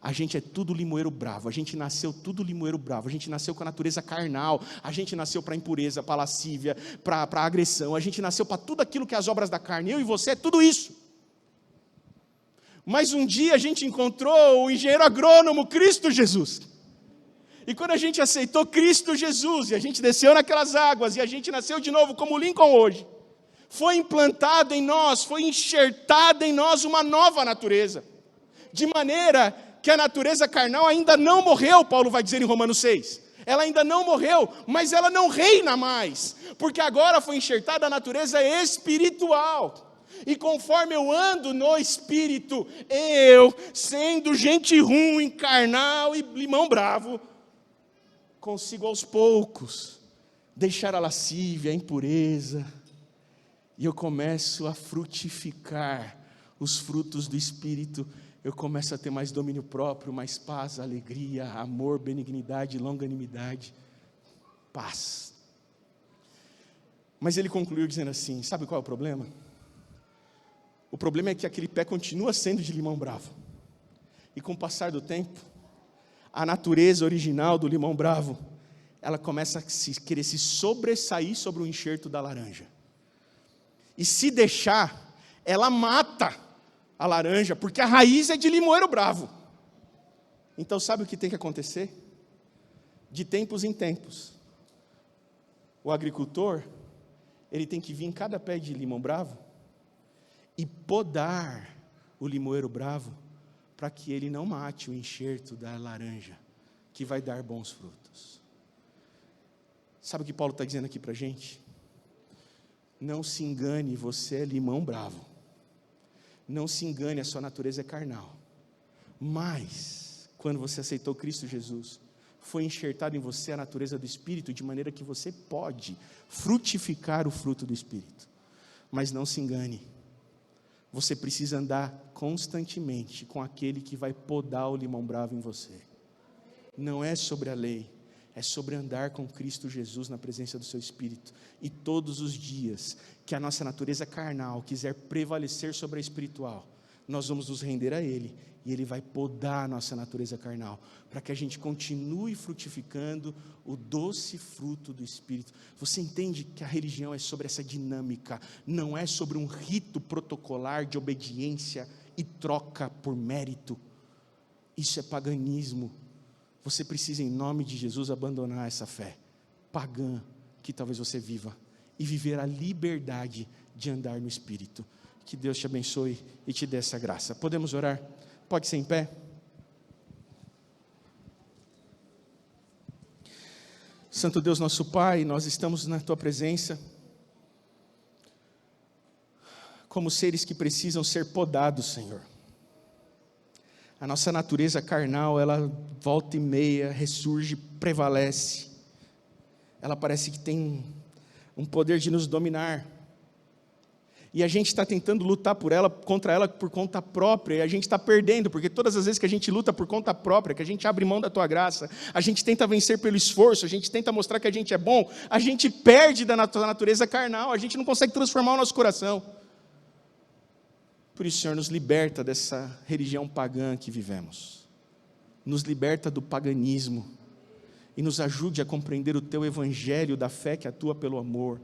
Speaker 10: A gente é tudo limoeiro bravo, a gente nasceu tudo limoeiro bravo, a gente nasceu com a natureza carnal, a gente nasceu para a impureza, para a lascívia, para a agressão, a gente nasceu para tudo aquilo que é as obras da carne, eu e você é tudo isso. Mas um dia a gente encontrou o engenheiro agrônomo Cristo Jesus, e quando a gente aceitou Cristo Jesus, e a gente desceu naquelas águas, e a gente nasceu de novo como Lincoln hoje, foi implantado em nós, foi enxertada em nós uma nova natureza, de maneira que a natureza carnal ainda não morreu, Paulo vai dizer em Romanos 6. Ela ainda não morreu, mas ela não reina mais, porque agora foi enxertada a natureza espiritual. E conforme eu ando no Espírito, eu, sendo gente ruim, carnal e limão bravo, consigo aos poucos deixar a lascívia, a impureza, e eu começo a frutificar os frutos do Espírito. Eu começo a ter mais domínio próprio, mais paz, alegria, amor, benignidade, longanimidade, paz. Mas ele concluiu dizendo assim, sabe qual é o problema? O problema é que aquele pé continua sendo de limão bravo. E com o passar do tempo, a natureza original do limão bravo, ela começa a querer se sobressair sobre o enxerto da laranja. E se deixar, ela mata a laranja, porque a raiz é de limoeiro bravo. Então sabe o que tem que acontecer? De tempos em tempos, o agricultor, ele tem que vir em cada pé de limão bravo e podar o limoeiro bravo para que ele não mate o enxerto da laranja, que vai dar bons frutos. Sabe o que Paulo está dizendo aqui para a gente? Não se engane, você é limão bravo. Não se engane, a sua natureza é carnal. Mas, quando você aceitou Cristo Jesus, foi enxertado em você a natureza do Espírito, de maneira que você pode frutificar o fruto do Espírito. Mas não se engane, você precisa andar constantemente com aquele que vai podar o limão bravo em você. Não é sobre a lei, é sobre andar com Cristo Jesus na presença do seu Espírito. E todos os dias que a nossa natureza carnal quiser prevalecer sobre a espiritual, nós vamos nos render a Ele, e Ele vai podar a nossa natureza carnal, para que a gente continue frutificando o doce fruto do Espírito. Você entende que a religião é sobre essa dinâmica, não é sobre um rito protocolar de obediência e troca por mérito. Isso é paganismo. Você precisa, em nome de Jesus, abandonar essa fé pagã que talvez você viva e viver a liberdade de andar no Espírito. Que Deus te abençoe e te dê essa graça. Podemos orar? Pode ser em pé? Santo Deus, nosso Pai, nós estamos na Tua presença como seres que precisam ser podados, Senhor. A nossa natureza carnal, ela volta e meia, ressurge, prevalece. Ela parece que tem um poder de nos dominar. E a gente está tentando lutar contra ela por conta própria, e a gente está perdendo, porque todas as vezes que a gente luta por conta própria, que a gente abre mão da Tua graça, a gente tenta vencer pelo esforço, a gente tenta mostrar que a gente é bom, a gente perde da natureza carnal, a gente não consegue transformar o nosso coração. Por isso, Senhor, nos liberta dessa religião pagã que vivemos, nos liberta do paganismo, e nos ajude a compreender o Teu Evangelho da fé que atua pelo amor,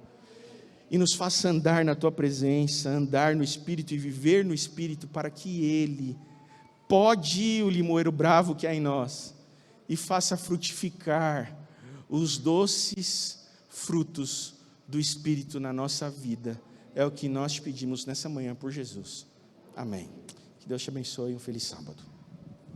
Speaker 10: e nos faça andar na Tua presença, andar no Espírito e viver no Espírito, para que Ele pode o limoeiro bravo que há em nós, e faça frutificar os doces frutos do Espírito na nossa vida. É o que nós te pedimos nessa manhã por Jesus. Amém. Que Deus te abençoe e um feliz sábado.